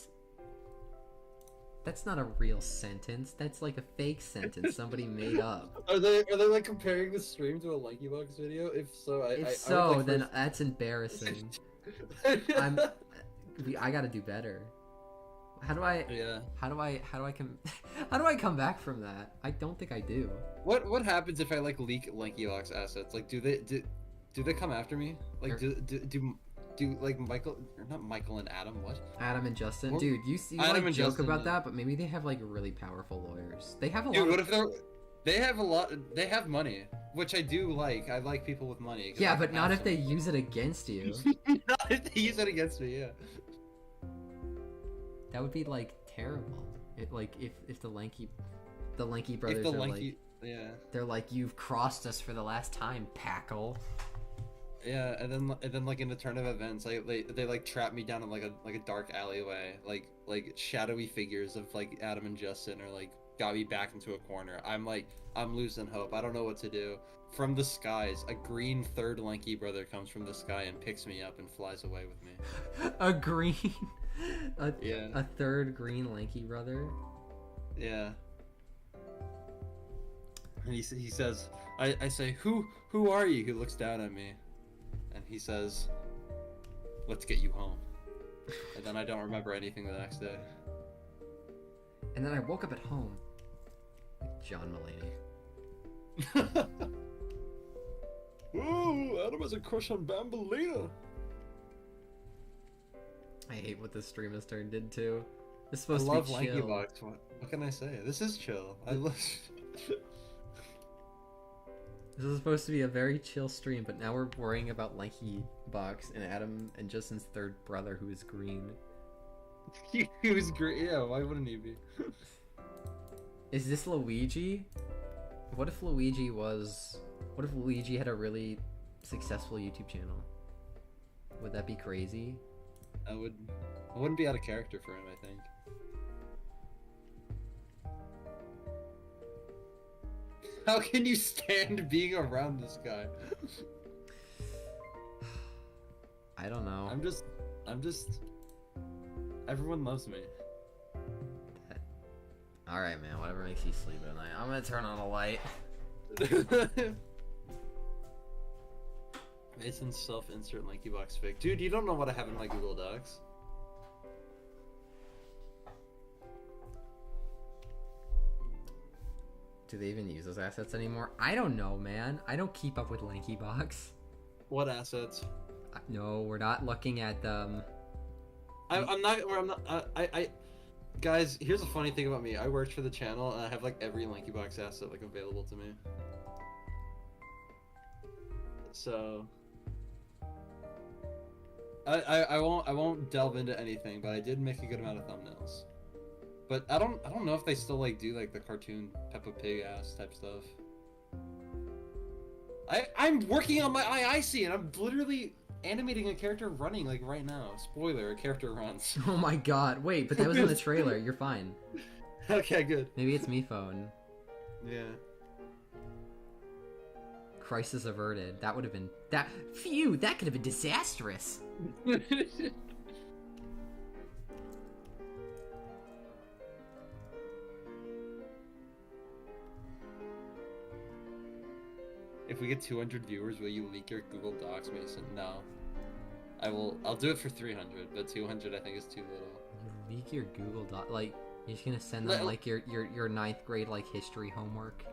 That's not a real sentence. That's like a fake sentence somebody made up. Are they like comparing the stream to a Lanky Box video? If so, If then that's embarrassing. I gotta do better. How do I? Yeah. How do I come back from that? I don't think I do. What happens if I like leak Lanky Box assets? Like, do they come after me? Like, do like Michael, or not Michael and Adam? What? Adam and Justin, What? dude, you Adam like and joke Justin, about yeah. that, but maybe they have like really powerful lawyers. They have a Dude, lot. what if they have a lot? They have money, which I do like. I like people with money. 'Cause Yeah, I but can not have if they use it against you. some. Not if they use it against me. Yeah. That would be like terrible. If the lanky brothers If the are Lanky, like, yeah, they're like, you've crossed us for the last time, Packle. yeah, and then like in the turn of events, they like trap me down in like a dark alleyway, like shadowy figures of like Adam and Justin, or like got me back into a corner. I'm losing hope. I don't know what to do. From the skies, a green third lanky brother comes from the sky and picks me up and flies away with me. A green, Yeah. a third green lanky brother. Yeah. And he says, I say, who are you? He looks down at me, and he says, let's get you home. And then I don't remember anything the next day. And then I woke up at home, like John Mulaney. Ooh, Adam has a crush on Bambolina. I hate what this stream has turned into. It's I supposed love to be Lanky chill. Box. What can I say? This is chill. I love. This is supposed to be a very chill stream, but now we're worrying about Lanky Box and Adam and Justin's third brother, who is green. He was great. Yeah, why wouldn't he be? Is this Luigi? What if Luigi had a really successful YouTube channel? Would that be crazy? I wouldn't be out of character for him, I think. How can you stand being around this guy? I don't know. I'm just. Everyone loves me. Alright, man, whatever makes you sleep at night. I'm gonna turn on a light. Mason's self-insert Lanky Box fic. Dude, you don't know what I have in my Google Docs. Do they even use those assets anymore? I don't know, man. I don't keep up with Lanky Box. What assets? No, we're not looking at them. I'm not. Guys, here's a funny thing about me. I worked for the channel, and I have like every Lanky Box asset like available to me. So I won't delve into anything, but I did make a good amount of thumbnails. But I don't know if they still like do like the cartoon Peppa Pig ass type stuff. I'm working on my IIC, and I'm literally animating a character running like right now. Spoiler, a character runs. Oh my god, wait, but that was in the trailer. You're fine. Okay, good. Maybe it's me phone. Yeah. Crisis averted. That would have been that. Phew, that could have been disastrous. If we get 200 viewers, will you leak your Google Docs, Mason? No. I'll do it for 300, but 200 I think is too little. You leak your Google Doc, like you're just gonna send them like your ninth grade like history homework.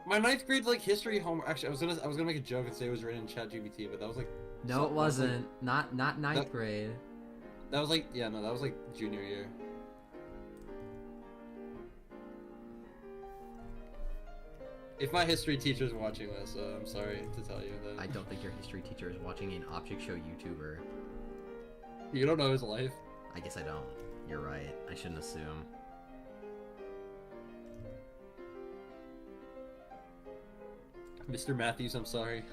My ninth grade like history homework. Actually, I was gonna make a joke and say it was written in ChatGPT, but that was like. No, it wasn't. Not ninth grade. That was like that was like junior year. If my history teacher's watching this, I'm sorry to tell you that. I don't think your history teacher is watching an object show YouTuber. You don't know his life. I guess I don't. You're right. I shouldn't assume. Mr. Matthews, I'm sorry.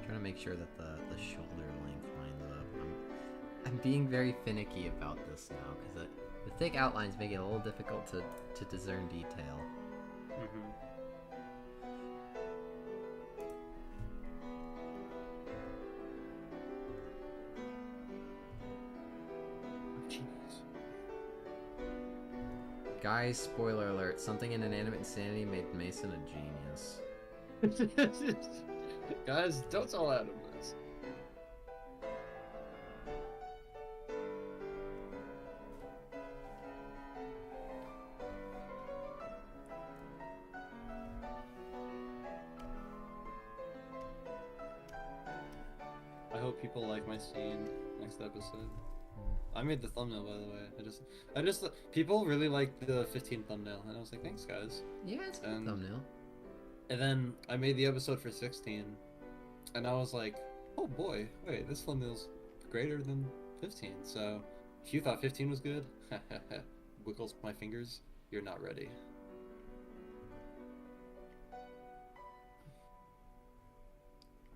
Trying to make sure that the shoulder length lines up. I'm being very finicky about this now because the thick outlines make it a little difficult to discern detail. Mm-hmm. Guys, spoiler alert, something in Inanimate Insanity made Mason a genius. Guys, don't tell Adam this. I hope people like my scene next episode. I made the thumbnail, by the way. I just people really liked the 15 thumbnail, and I was like, thanks, guys. Yeah, it's a good thumbnail. And then I made the episode for 16, and I was like, oh boy, wait, this thumbnail's greater than 15. So if you thought 15 was good, wiggles my fingers, you're not ready.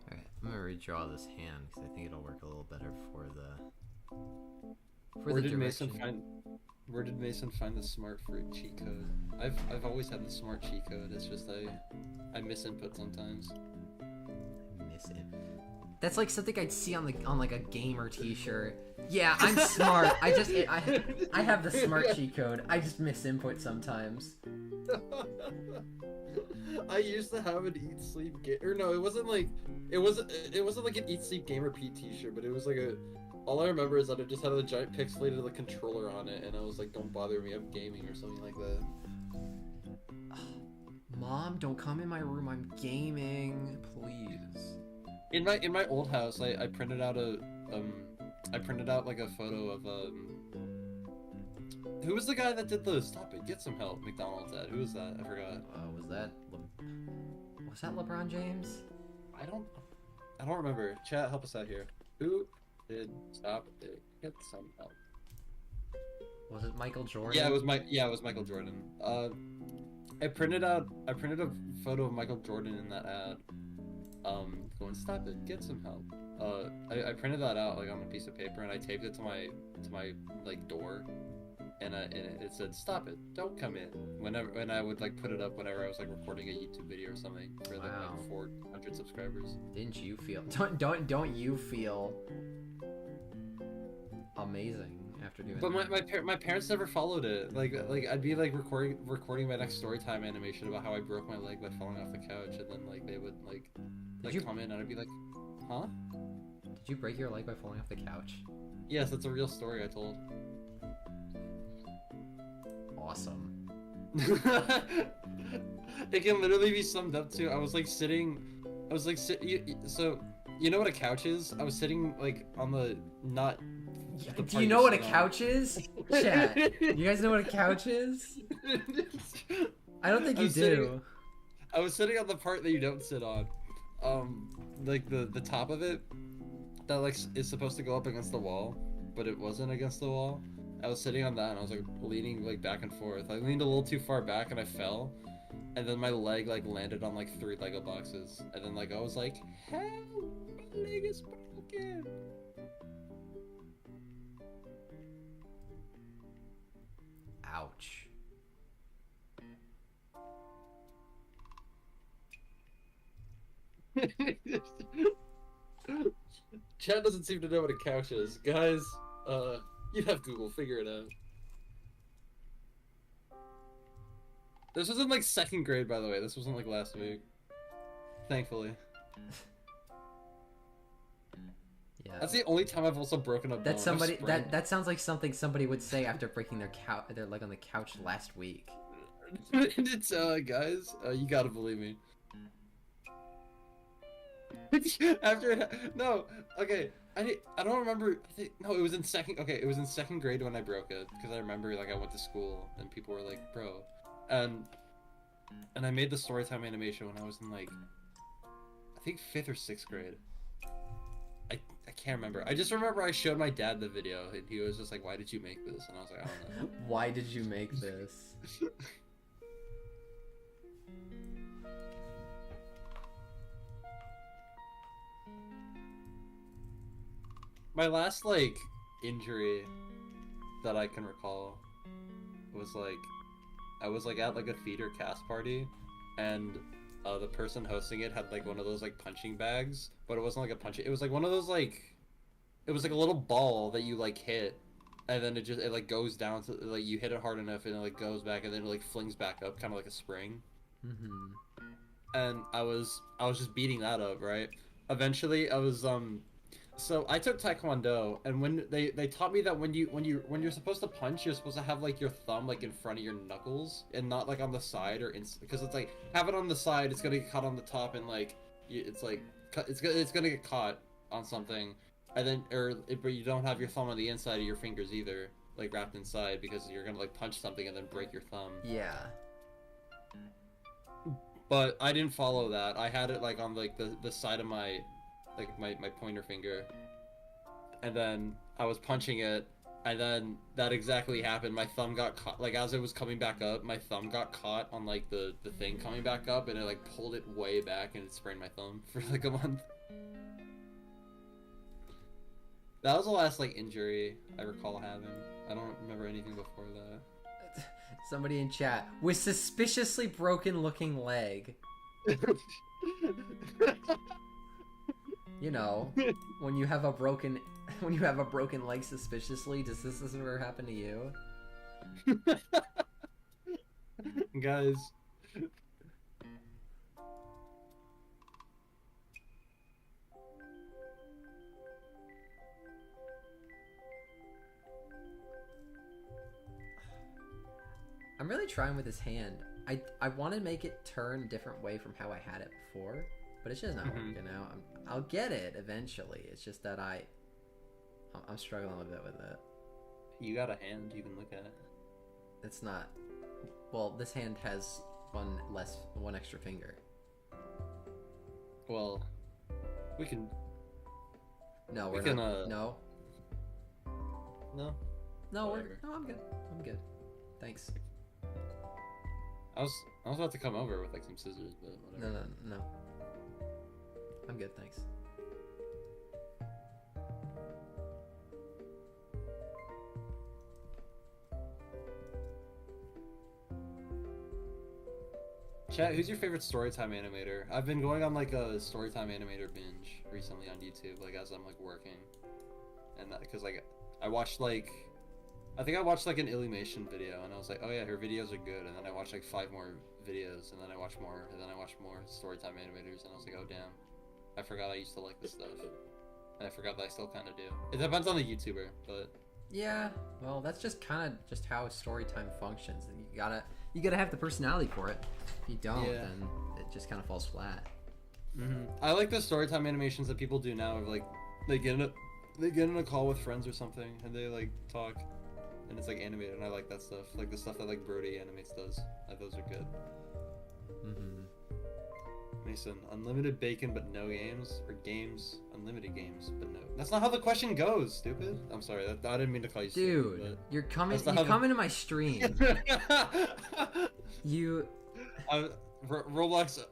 Alright, I'm gonna redraw this hand because I think it'll work a little better for the direction. Where did Mason find the smart fruit cheat code? I've always had the smart cheat code. It's just I miss input sometimes. Miss it. That's like something I'd see on like a gamer T-shirt. Yeah, I'm smart. I have the smart cheat code. I just miss input sometimes. I used to have an eat sleep or no, it wasn't like an eat sleep game repeat T-shirt, but it was like a. All I remember is that it just had a giant pixelated like controller on it, and I was like, "Don't bother me, I'm gaming" or something like that. Mom, don't come in my room. I'm gaming, please. In my old house, I printed out like a photo of who was the guy that did the "Stop It, Get Some Help" McDonald's ad? Who was that? I forgot. Was that LeBron James? I don't remember. Chat, help us out here. Who did "Stop It, Get Some Help"? Was it Michael Jordan? Yeah, it was Michael Jordan. I printed a photo of Michael Jordan in that ad. Going, "Stop it, get some help." I printed that out like on a piece of paper, and I taped it to my like door, and it said, "Stop it, don't come in." When I would like put it up whenever I was like recording a YouTube video or something for like 400 subscribers. Didn't you feel? Don't you feel amazing after doing but that? But my parents never followed it. Like I'd be like recording my next storytime animation about how I broke my leg by falling off the couch, and then like they would like comment, and I'd be like, huh? Did you break your leg by falling off the couch? Yes, that's a real story I told. Awesome. It can literally be summed up to, I was like, so, you know what a couch is? I was sitting, like, on the, not... the Do you know what a couch is? Chat. You guys know what a couch is? I don't think you do. I was sitting on the part that you don't sit on. Like, the top of it, that, like, is supposed to go up against the wall, but it wasn't against the wall. I was sitting on that, and I was, like, leaning, like, back and forth. I leaned a little too far back, and I fell. And then my leg, like, landed on, like, 3 Lego boxes. And then, like, I was like, help! My leg is broken! Ouch. Chad doesn't seem to know what a couch is. Guys, you have Google, figure it out. This was in, like, 2nd grade, by the way. This wasn't, like, last week. Thankfully. Yeah. That's the only time I've also broken a bone. That's somebody. That sounds like something somebody would say after breaking their leg on the couch last week. It's guys, you gotta believe me. No, okay, I don't remember. No, it was in second. Okay, it was in 2nd grade when I broke it, because I remember, like, I went to school and people were like, bro, and I made the storytime animation when I was in, like, I think 5th or 6th grade. I can't remember. I just remember I showed my dad the video and he was just like, why did you make this? And I was like, I don't know. Why did you make this? My last, like, injury that I can recall was, like, I was, like, at, like, a theater cast party, and the person hosting it had, like, one of those, like, punching bags, but it wasn't, like, a punching, it was, like, one of those, like, it was, like, a little ball that you, like, hit, and then it, like, goes down to, like, you hit it hard enough, and it, like, goes back, and then it, like, flings back up, kind of like a spring. Mm-hmm. And I was just beating that up, right? Eventually, I was, so I took Taekwondo, and when they taught me that when you're supposed to punch, you're supposed to have, like, your thumb, like, in front of your knuckles and not, like, on the side or because it's like, have it on the side, it's gonna get caught on the top, and, like, it's like it's gonna get caught on something, and then but you don't have your thumb on the inside of your fingers either, like, wrapped inside, because you're gonna, like, punch something and then break your thumb. Yeah. But I didn't follow that. I had it, like, on, like, the side of my, like, my pointer finger, and then I was punching it, and then that exactly happened. My thumb got caught, like, as it was coming back up, my thumb got caught on, like, the thing coming back up, and it, like, pulled it way back, and it sprained my thumb for, like, a month. That was the last, like, injury I recall having. I don't remember anything before that. Somebody in chat with suspiciously broken looking leg. You know, when you have a broken leg suspiciously, does this ever happen to you? Guys. I'm really trying with this hand. I want to make it turn a different way from how I had it before, but it's just not working out. I'll get it eventually. It's just that I'm struggling a bit with it. You got a hand you can look at. It's not. Well, this hand has one extra finger. Well, we can. No, we we're can, not. No. No. No, Whatever. I'm good. I'm good. Thanks. I was about to come over with, like, some scissors, but whatever. No. I'm good, thanks. Chat, who's your favorite storytime animator? I've been going on, like, a storytime animator binge recently on YouTube, like, as I'm, like, working. And that, because, like, I watched, like, I think I watched, like, an Illumation video, and I was like, oh yeah, her videos are good, and then I watched, like, 5 more videos, and then I watched more, and then I watched more storytime animators, and I was like, oh damn, I forgot I used to like this stuff. I forgot that I still kind of do. It depends on the YouTuber, but Yeah, well, that's just kind of just how story time functions. You gotta have the personality for it. If you don't, Yeah. then it just kind of falls flat. I like the storytime animations that people do now. Of like, they get in a call with friends or something, and they like talk, and it's like animated. And I like that stuff. Like the stuff that like Brody Animates does. Those are good. Mason, unlimited bacon but no games, or games, unlimited games but no. That's not how the question goes, stupid. I'm sorry, I didn't mean to call you Dude, stupid. you're coming to my stream. You. Roblox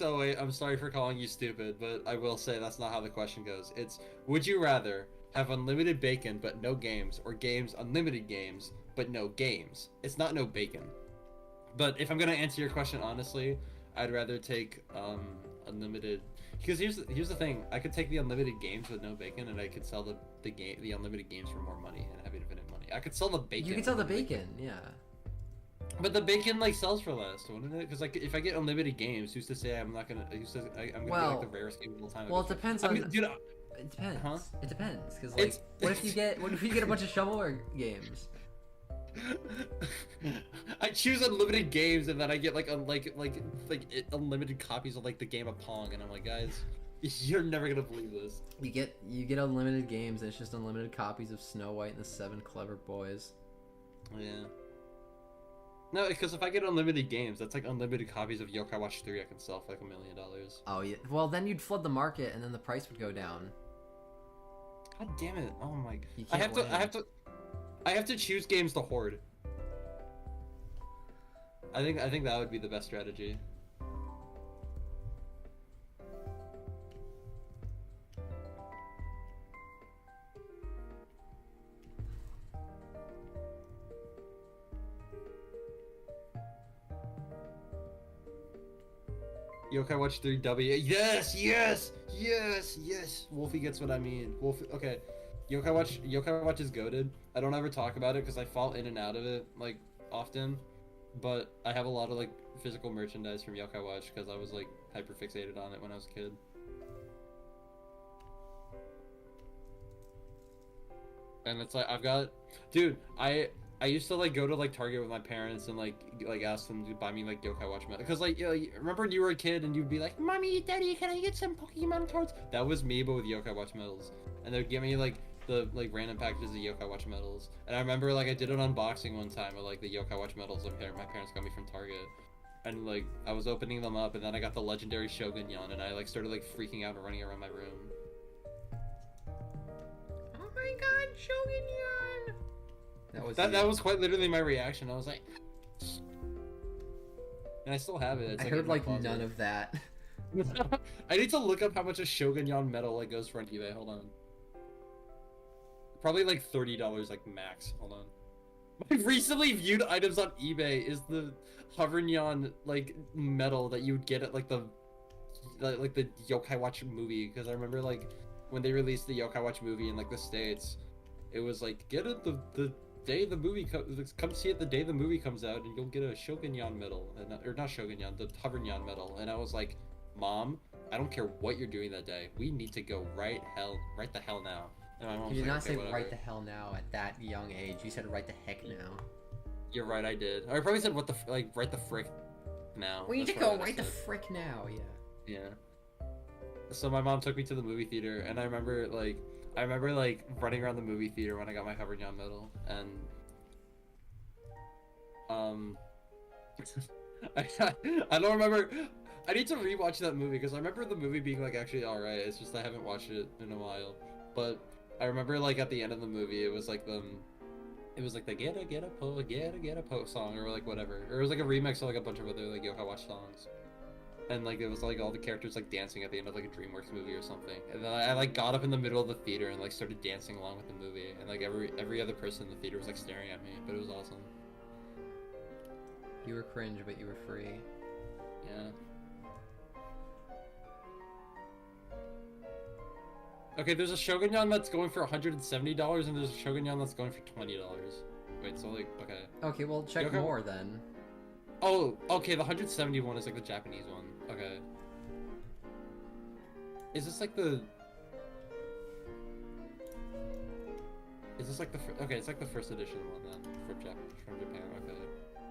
08, I'm sorry for calling you stupid, but I will say that's not how the question goes. It's, would you rather have unlimited bacon but no games, or games unlimited games but no games? It's not no bacon. But if I'm gonna answer your question honestly, I'd rather take unlimited, because here's the thing. I could take the unlimited games with no bacon, and I could sell the unlimited games for more money and have infinite money. I could sell the bacon. You can sell the bacon, yeah. But the bacon like sells for less, wouldn't it? Because like if I get unlimited games, who's to say I'm not gonna? Who's to say I'm gonna get like the rarest game of all time? Well, it depends on. Dude, it depends. Huh? It depends, because like, what if you get a bunch of shovelware games? I choose unlimited games, and then I get like unlimited copies of like the game of Pong, and I'm like, guys, you're never gonna believe this. You get unlimited games, and it's just unlimited copies of Snow White and the Seven Clever Boys. Yeah. No, because if I get unlimited games, that's like unlimited copies of Yokai Watch 3 I can sell for like $1 million. Oh yeah. Well, then you'd flood the market, and then the price would go down. God damn it! Oh my. You can't I have to choose games to hoard. I think that would be the best strategy. Yokai Watch 3W. Yes. Wolfie gets what I mean. Wolfie. Okay. Yokai Watch is goated. I don't ever talk about it because I fall in and out of it like often, but I have a lot of like physical merchandise from Yokai Watch because I was like hyper fixated on it when I was a kid. And it's like dude, I used to like go to like Target with my parents and like ask them to buy me like Yokai Watch medals, because like, you know, remember when you were a kid and you'd be like, "Mommy, Daddy, can I get some Pokemon cards?" That was me, but with Yokai Watch medals, and they'd give me like the like random packages of Yokai Watch medals. And I remember like I did an unboxing one time of like the Yokai Watch medals that my parents got me from Target, and like I was opening them up, and then I got the legendary Shogunyan, and I like started like freaking out and running around my room. Oh my God, Shogunyan! That was quite literally my reaction. I was like, and I still have it. It's I like heard like closet. none of that. I need to look up how much a Shogunyan medal like goes for on eBay. Hold on. Probably like $30 like max. Hold on. My recently viewed items on eBay is the Hovernyan like medal that you would get at like the Yokai Watch movie, because I remember like when they released the Yokai Watch movie in like the States, it was like, get it the day the movie come see it the day the movie comes out, and you'll get a Shogunyan medal, or not Shogunyan, the Hovernyan medal. And I was like, Mom, I don't care what you're doing that day. We need to go right the hell now. And my mom You was did like, not okay, say whatever. right the hell now at that young age. You said right the heck now. You're right, I did. Or I probably said right the frick now. We need That's to what go I right the said. frick now. Yeah. Yeah. So my mom took me to the movie theater, and I remember running around the movie theater when I got my Hovernyan medal, and I don't remember. I need to rewatch that movie because I remember the movie being like actually alright. It's just I haven't watched it in a while. But I remember like at the end of the movie, it was like the get a po song, or like whatever. Or it was like a remix of like a bunch of other like Yokai Watch songs. And like it was like all the characters like dancing at the end of like a DreamWorks movie or something. And then I like got up in the middle of the theater and like started dancing along with the movie. And like every other person in the theater was like staring at me, but it was awesome. You were cringe, but you were free. Yeah. Okay, there's a Shogunyan that's going for $170, and there's a Shogunyan that's going for $20. Wait, so like, okay. Okay, well check Yokai- more then. Oh, okay, the 171 is like the Japanese one. Okay. Is this like the... Is this like the okay? It's like the first edition one then from Japan. Okay.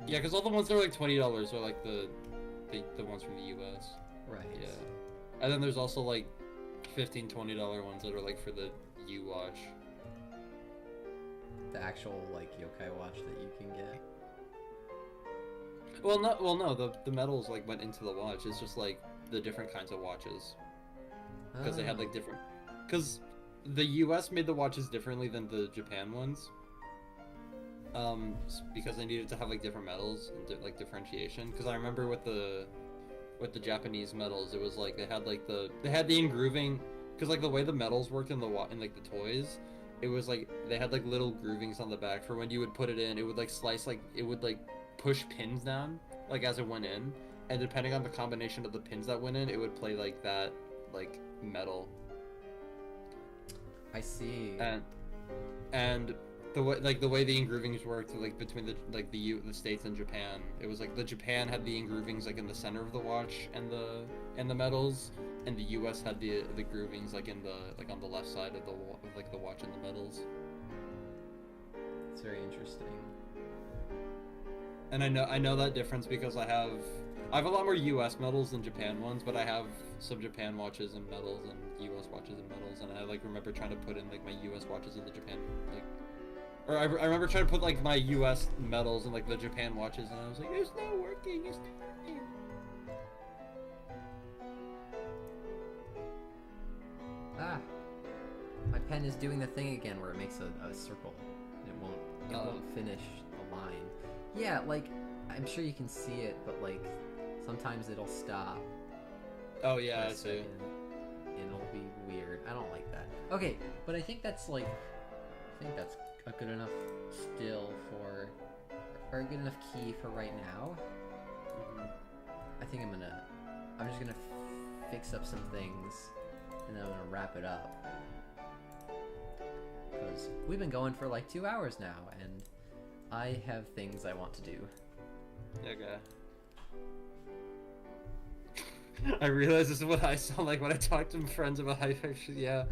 Yeah, because all the ones that are like $20 are like the ones from the U.S. Right. Yeah. And then there's also like $15, $20 ones that are like for the U-Watch. The actual like yokai watch that you can get. Well, no. The metals like went into the watch. It's just like the different kinds of watches because they had like different. Because the U.S. made the watches differently than the Japan ones. Because they needed to have like different metals and like differentiation. Because I remember with the Japanese metals, it was like they had the engrooving. Because like the way the metals worked in like the toys, it was like they had like little groovings on the back for when you would put it in. It would like slice like it would like push pins down like as it went in, and depending on the combination of the pins that went in, it would play like that like metal. I see. And the way the engroovings worked like between the States and Japan, it was like the Japan had the engroovings like in the center of the watch and the metals, and the U.S. had the groovings like in the like on the left side of the watch and the metals. It's very interesting. And I know that difference because I have a lot more U.S. metals than Japan ones, but I have some Japan watches and metals and U.S. watches and metals, and I like remember trying to put in like my U.S. watches in the Japan like. Or I remember trying to put like my U.S. metals in like the Japan watches, and I was like, it's not working. Ah, my pen is doing the thing again where it makes a circle. It won't finish the line. Yeah, like I'm sure you can see it, but like sometimes it'll stop. Oh yeah, I see. And it'll be weird. I don't like that. Okay, but I think that's a good enough or a good enough key for right now. Mm-hmm. I think I'm just gonna fix up some things, and then I'm gonna wrap it up. Because we've been going for like 2 hours now, and I have things I want to do. Okay. I realize this is what I sound like when I talk to friends about high fiction. Yeah.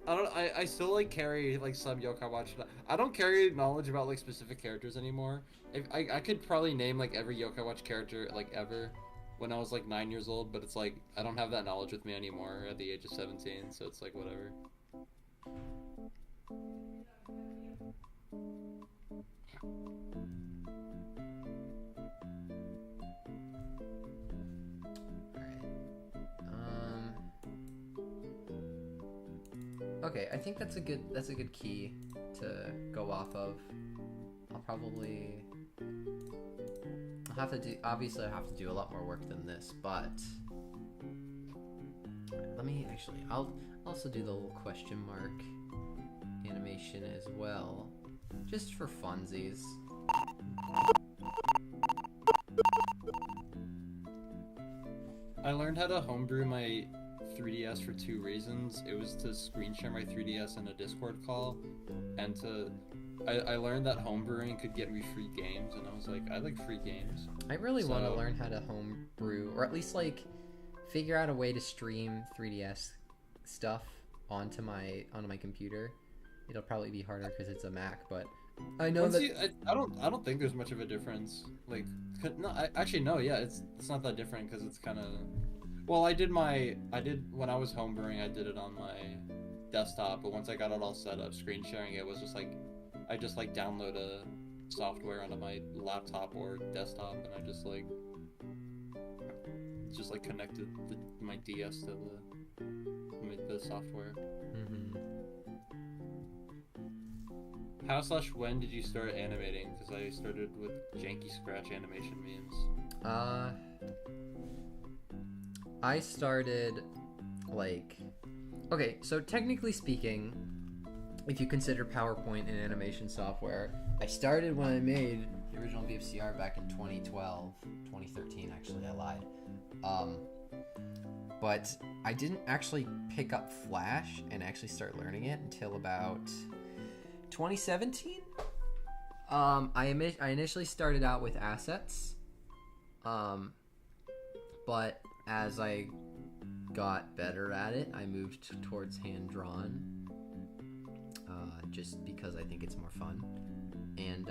I still like carry like some yokai watch. I don't carry knowledge about like specific characters anymore. I could probably name like every yokai watch character like ever when I was like 9 years old, but it's like I don't have that knowledge with me anymore at the age of 17, so it's like whatever. Okay, I think that's a good key to go off of. I'll have to do, obviously I have to do a lot more work than this, but I'll also do the little question mark animation as well, just for funsies. I learned how to homebrew my 3DS for 2 reasons. It was to screen share my 3DS in a Discord call, and I learned that homebrewing could get me free games, and I was like, I like free games. I really want to learn how to homebrew, or at least like figure out a way to stream 3DS stuff onto my computer. It'll probably be harder because it's a Mac, but I know I don't think there's much of a difference. Like, no, yeah, it's not that different because it's kind of. Well, I did when I was homebrewing, I did it on my desktop, but once I got it all set up, screen sharing it was just like, I just like download a software onto my laptop or desktop, and I just connected my DS to the software. Mm-hmm. How/when did you start animating? Because I started with janky scratch animation memes. I started, like... Okay, so technically speaking, if you consider PowerPoint an animation software, I started when I made the original VFCR back in 2012. 2013, actually, I lied. But I didn't actually pick up Flash and actually start learning it until about 2017? I initially started out with assets. But as I got better at it, I moved towards hand-drawn, just because I think it's more fun. And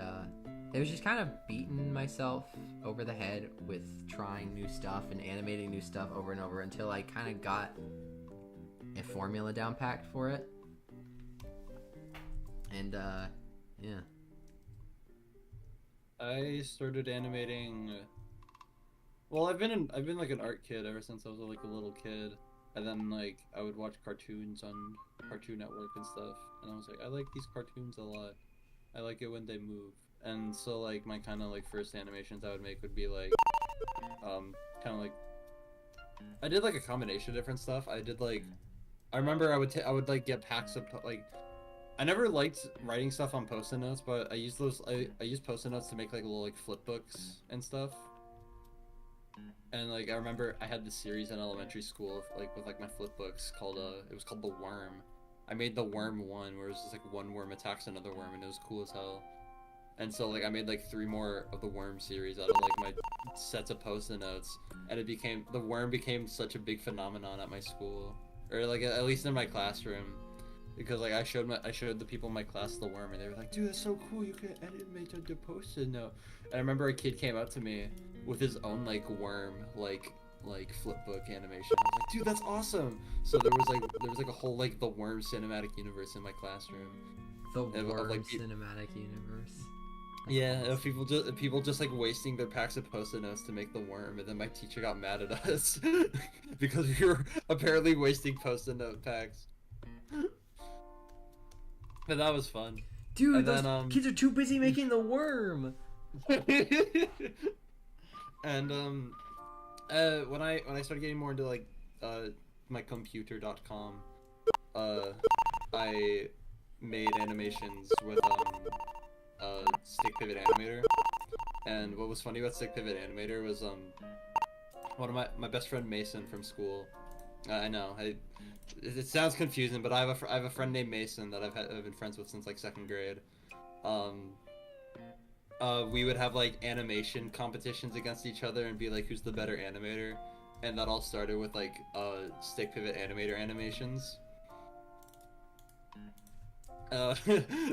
it was just kind of beating myself over the head with trying new stuff and animating new stuff over and over until I kind of got a formula down packed for it. And yeah. I started animating. Well, I've been like an art kid ever since I was like a little kid, and then like I would watch cartoons on Cartoon Network and stuff, and I was like, I like these cartoons a lot. I like it when they move, and so like my kind of like first animations I would make would be like, kind of like, I did like a combination of different stuff. I did like, I remember I would like get packs of like. I never liked writing stuff on post-it notes, but I used those. I used post-it notes to make like little like flip books and stuff. And like I remember I had this series in elementary school like with like my flip books called it was called The Worm. I made the Worm one where it was just like one worm attacks another worm, and it was cool as hell. And so like I made like 3 more of the Worm series out of like my sets of post-it notes, and the Worm became such a big phenomenon at my school, or like at least in my classroom. Because like I showed the people in my class the Worm, and they were like, "Dude, that's so cool! You can animate the post-it note." And I remember a kid came up to me with his own like Worm like flip book animation. I was like, "Dude, that's awesome!" So there was like a whole like the Worm cinematic universe in my classroom. The Worm cinematic universe. Yeah, people just like wasting their packs of post-it notes to make the Worm, and then my teacher got mad at us because we were apparently wasting post-it note packs. But that was fun. Dude, those kids are too busy making the Worm. And when I started getting more into like my computer.com, I made animations with Stick Pivot Animator. And what was funny about Stick Pivot Animator was one of my best friend Mason from school. I know it sounds confusing, but I have a friend named Mason that I've been friends with since like 2nd grade. We would have like animation competitions against each other and be like, who's the better animator, and that all started with like Stick Pivot Animator animations.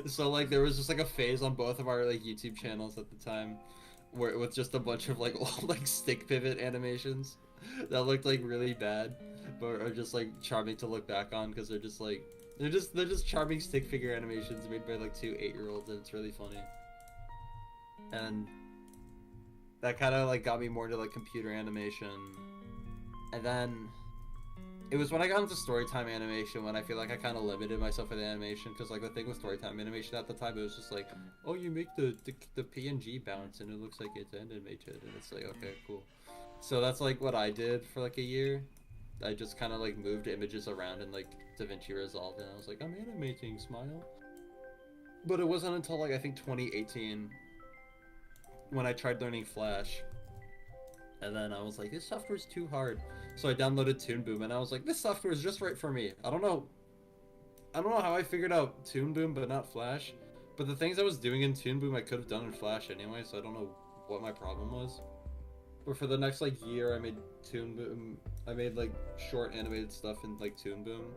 So like there was just like a phase on both of our like YouTube channels at the time, where with just a bunch of like old like Stick Pivot animations that looked like really bad, but are just like charming to look back on because they're just charming stick figure animations made by like 2 8-year-olds, and it's really funny. And that kind of like got me more into like computer animation. And then it was when I got into storytime animation when I feel like I kind of limited myself with animation, because like the thing with storytime animation at the time, it was just like, oh, you make the PNG bounce and it looks like it's animated, and it's like, okay, cool. So that's like what I did for like a year. I just kind of like moved images around in like DaVinci Resolve, and I was like, I'm animating, smile. But it wasn't until like I think 2018 when I tried learning Flash, and then I was like, this software's too hard. So I downloaded Toon Boom, and I was like, this software is just right for me. I don't know how I figured out Toon Boom but not Flash, but the things I was doing in Toon Boom I could have done in Flash anyway, so I don't know what my problem was. But for the next like year, I made Toon Boom. I made like short animated stuff in like Toon Boom,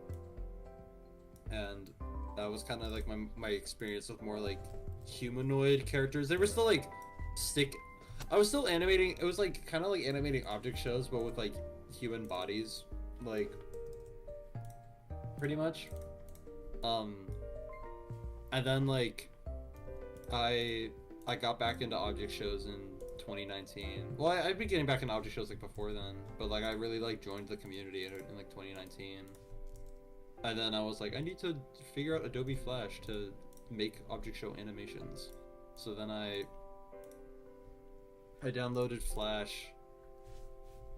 and that was kind of like my experience with more like humanoid characters. They were still like I was still animating. It was like kind of like animating object shows, but with like human bodies, like pretty much. And then like I got back into object shows in 2019. Well, I'd been getting back into object shows like before then, but like I really like joined the community in like 2019. And then I was like, I need to figure out Adobe Flash to make object show animations. So then I downloaded Flash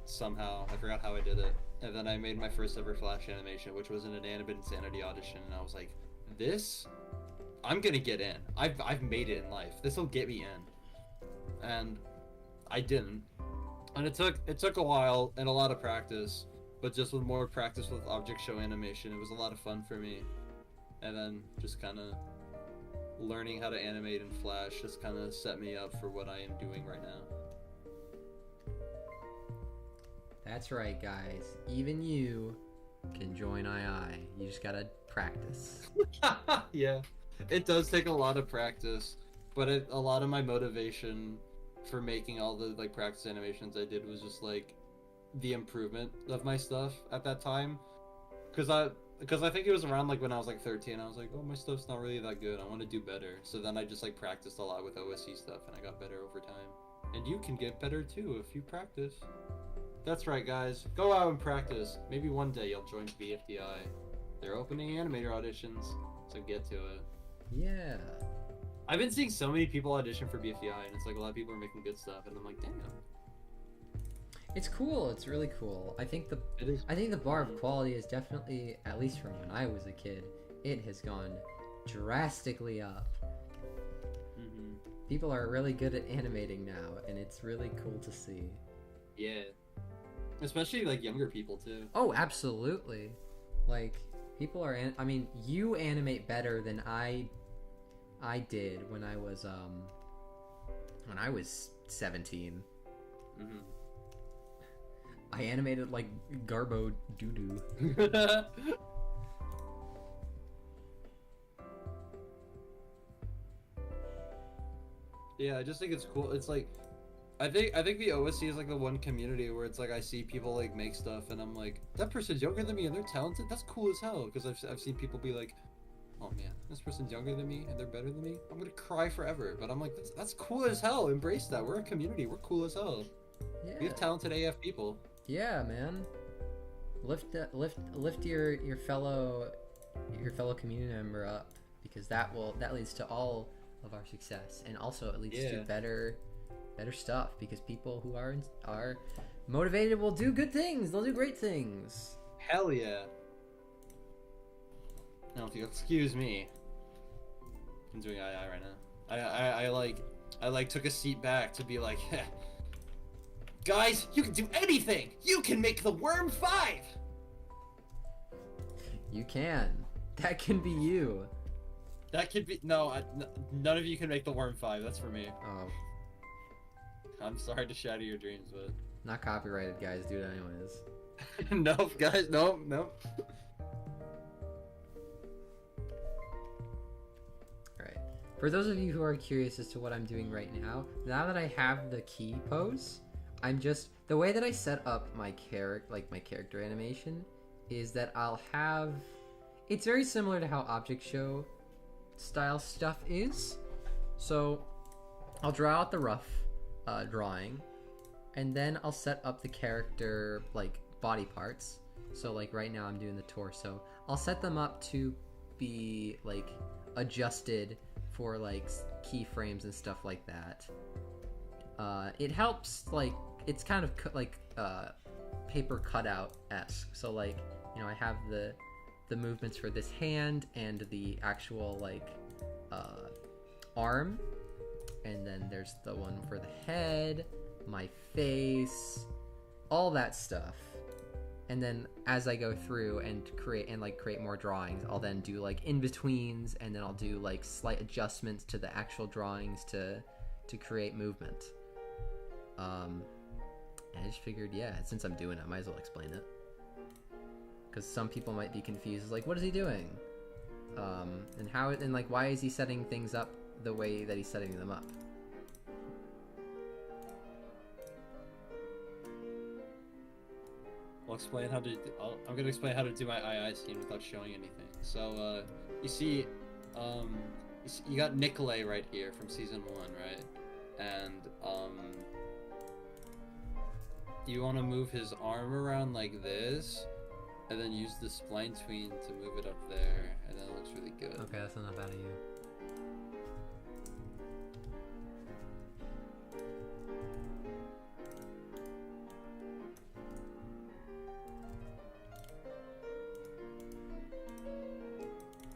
somehow. I forgot how I did it. And then I made my first ever Flash animation, which was an Inanimate Insanity audition, and I was like, this, I'm gonna get in. I've made it in life. This will get me in. And I didn't. And it took a while and a lot of practice, but just with more practice with object show animation, it was a lot of fun for me. And then just kind of learning how to animate in Flash just kind of set me up for what I am doing right now. That's right, guys. Even you can join II. You just gotta practice. Yeah, it does take a lot of practice, but a lot of my motivation for making all the like practice animations I did was just like the improvement of my stuff at that time, because I think it was around like when I was like 13. I was like, oh, my stuff's not really that good. I want to do better. So then I just like practiced a lot with OSC stuff, and I got better over time. And you can get better too if you practice. That's right, guys. Go out and practice. Maybe one day you'll join BFDI. They're opening animator auditions, so get to it. Yeah. I've been seeing so many people audition for BFDI, and it's like a lot of people are making good stuff, and I'm like, damn. It's cool. It's really cool. I think It is. the bar of quality is definitely, at least from when I was a kid, it has gone drastically up. Mm-hmm. People are really good at animating now, and it's really cool to see. Yeah. Especially like younger people too. Oh, absolutely. Like, people are I mean, you animate better than I did when I was 17. Mm-hmm. I animated like Garbo doo-doo. Yeah, I just think it's cool. It's like I think the OSC is like the one community where it's like I see people like make stuff and I'm like, that person's younger than me and they're talented. That's cool as hell. Because I've seen people be like, oh man, this person's younger than me and they're better than me. I'm gonna cry forever. But I'm like, that's cool as hell. Embrace that. We're a community. We're cool as hell. Yeah. We have talented AF people. Yeah, man. Lift your fellow community member up, because that leads to all of our success, and also it leads to better stuff, because people who are motivated will do good things. They'll do great things. Hell yeah. Now, if you'll excuse me, I'm doing II right now. I like took a seat back to be like, guys, you can do anything. You can make the Worm 5. You can. That can be you. That could be none of you can make the Worm 5. That's for me. Oh, I'm sorry to shatter your dreams, but not copyrighted, guys. Do it anyways. nope, guys, nope. Alright. For those of you who are curious as to what I'm doing right now that I have the key pose, I'm just, the way that I set up my character animation is that I'll have, it's very similar to how object show style stuff is. So I'll draw out the rough drawing, and then I'll set up the character like body parts. So like right now I'm doing the torso. I'll set them up to be like adjusted for like keyframes and stuff like that. It helps, like, it's kind of like paper cutout-esque. So like, you know, I have the movements for this hand and the actual like arm, and then there's the one for the head, my face, all that stuff. And then as I go through and create more drawings, I'll then do like in-betweens, and then I'll do like slight adjustments to the actual drawings to create movement. And I just figured, yeah, since I'm doing it, I might as well explain it, because some people might be confused, like, what is he doing? And like, why is he setting things up the way that he's setting them up? I'm gonna explain how to do my II scene without showing anything. So, you see, you got Nikolay right here from season 1, right? And, you want to move his arm around like this, and then use the spline tween to move it up there, and then it looks really good. Okay, that's enough out of you.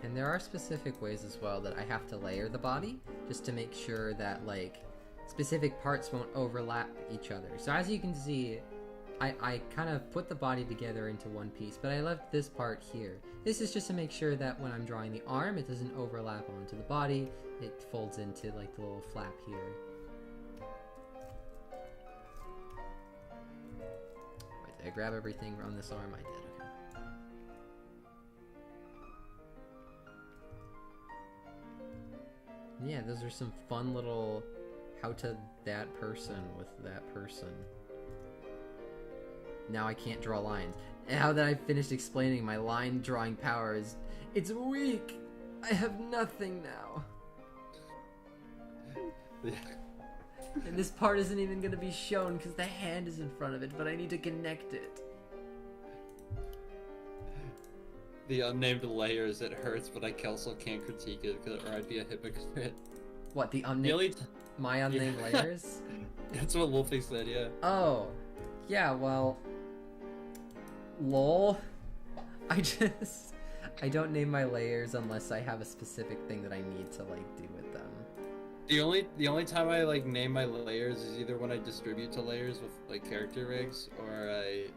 And there are specific ways as well that I have to layer the body, just to make sure that like specific parts won't overlap each other. So as you can see, I kind of put the body together into one piece, but I left this part here. This is just to make sure that when I'm drawing the arm, it doesn't overlap onto the body. It folds into like the little flap here. Right Did I grab everything on this arm? I did. Okay. Yeah, those are some fun little how to that person with that person. Now I can't draw lines. Now that I've finished explaining my line drawing power is... It's weak! I have nothing now. And this part isn't even going to be shown because the hand is in front of it, but I need to connect it. The unnamed layers, it hurts, but I also can't critique it or I'd be a hypocrite. What, the unnamed... My unnamed layers? That's what Wolfie said, yeah. Oh. Yeah, well... Lol. I don't name my layers unless I have a specific thing that I need to, like, do with them. The only time I, like, name my layers is either when I distribute to layers with, like, character rigs, or I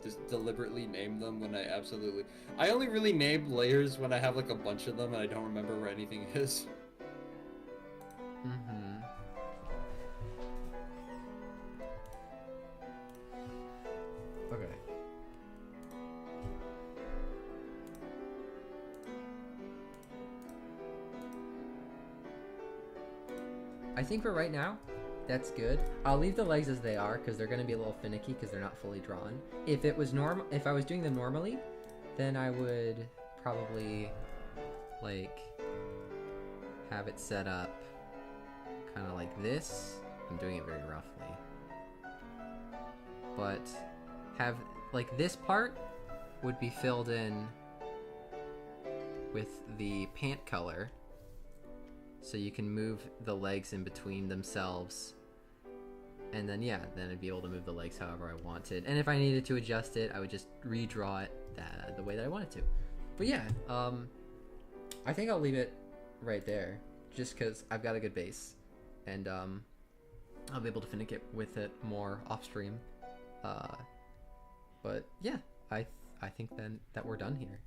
just deliberately name them when I absolutely... I only really name layers when I have, like, a bunch of them and I don't remember where anything is. Mm-hmm. Okay. I think for right now, that's good. I'll leave the legs as they are because they're going to be a little finicky because they're not fully drawn. If it was if I was doing them normally, then I would probably like have it set up kind of like this. I'm doing it very roughly. But have like this part would be filled in with the pant color. So you can move the legs in between themselves. And then, yeah, then I'd be able to move the legs however I wanted. And if I needed to adjust it, I would just redraw it the way that I wanted to. But yeah, I think I'll leave it right there. Just because I've got a good base. And I'll be able to finish it with it more off-stream. But yeah, I think then that we're done here.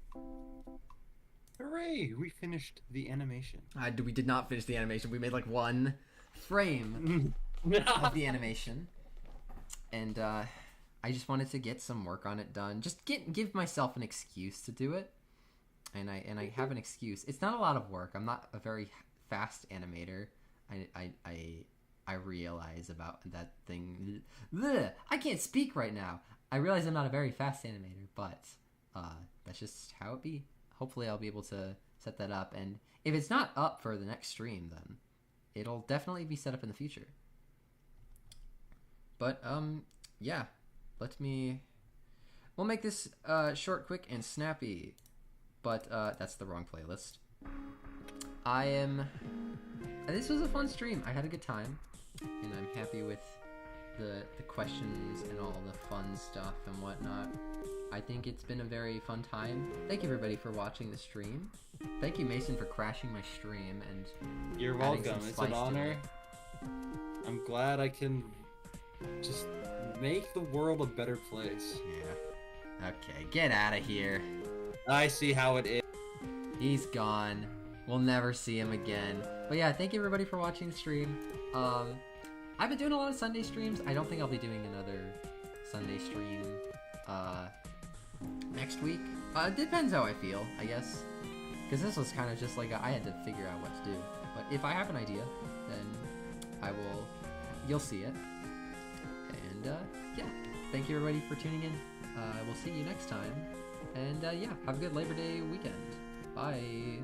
Hooray! We finished the animation. We did not finish the animation. We made like one frame of the animation, and I just wanted to get some work on it done. Just give myself an excuse to do it, and I have an excuse. It's not a lot of work. I'm not a very fast animator. I realize about that thing. Ugh, I can't speak right now. I realize I'm not a very fast animator, but that's just how it be. Hopefully I'll be able to set that up, and if it's not up for the next stream, then it'll definitely be set up in the future. But yeah, we'll make this short, quick, and snappy. But that's the wrong playlist. This was a fun stream. I had a good time, and I'm happy with the questions and all the fun stuff and whatnot. I think it's been a very fun time. Thank you everybody for watching the stream. Thank you Mason for crashing my stream and you're welcome. It's an honor. I'm glad I can just make the world a better place. Yeah. Okay, get out of here. I see how it is. He's gone. We'll never see him again. But yeah, thank you everybody for watching the stream. I've been doing a lot of Sunday streams. I don't think I'll be doing another Sunday stream next week. It depends how I feel, I guess. Because this was kind of just like I had to figure out what to do. But if I have an idea, then you'll see it. And yeah, thank you everybody for tuning in. We'll see you next time. And yeah, have a good Labor Day weekend. Bye.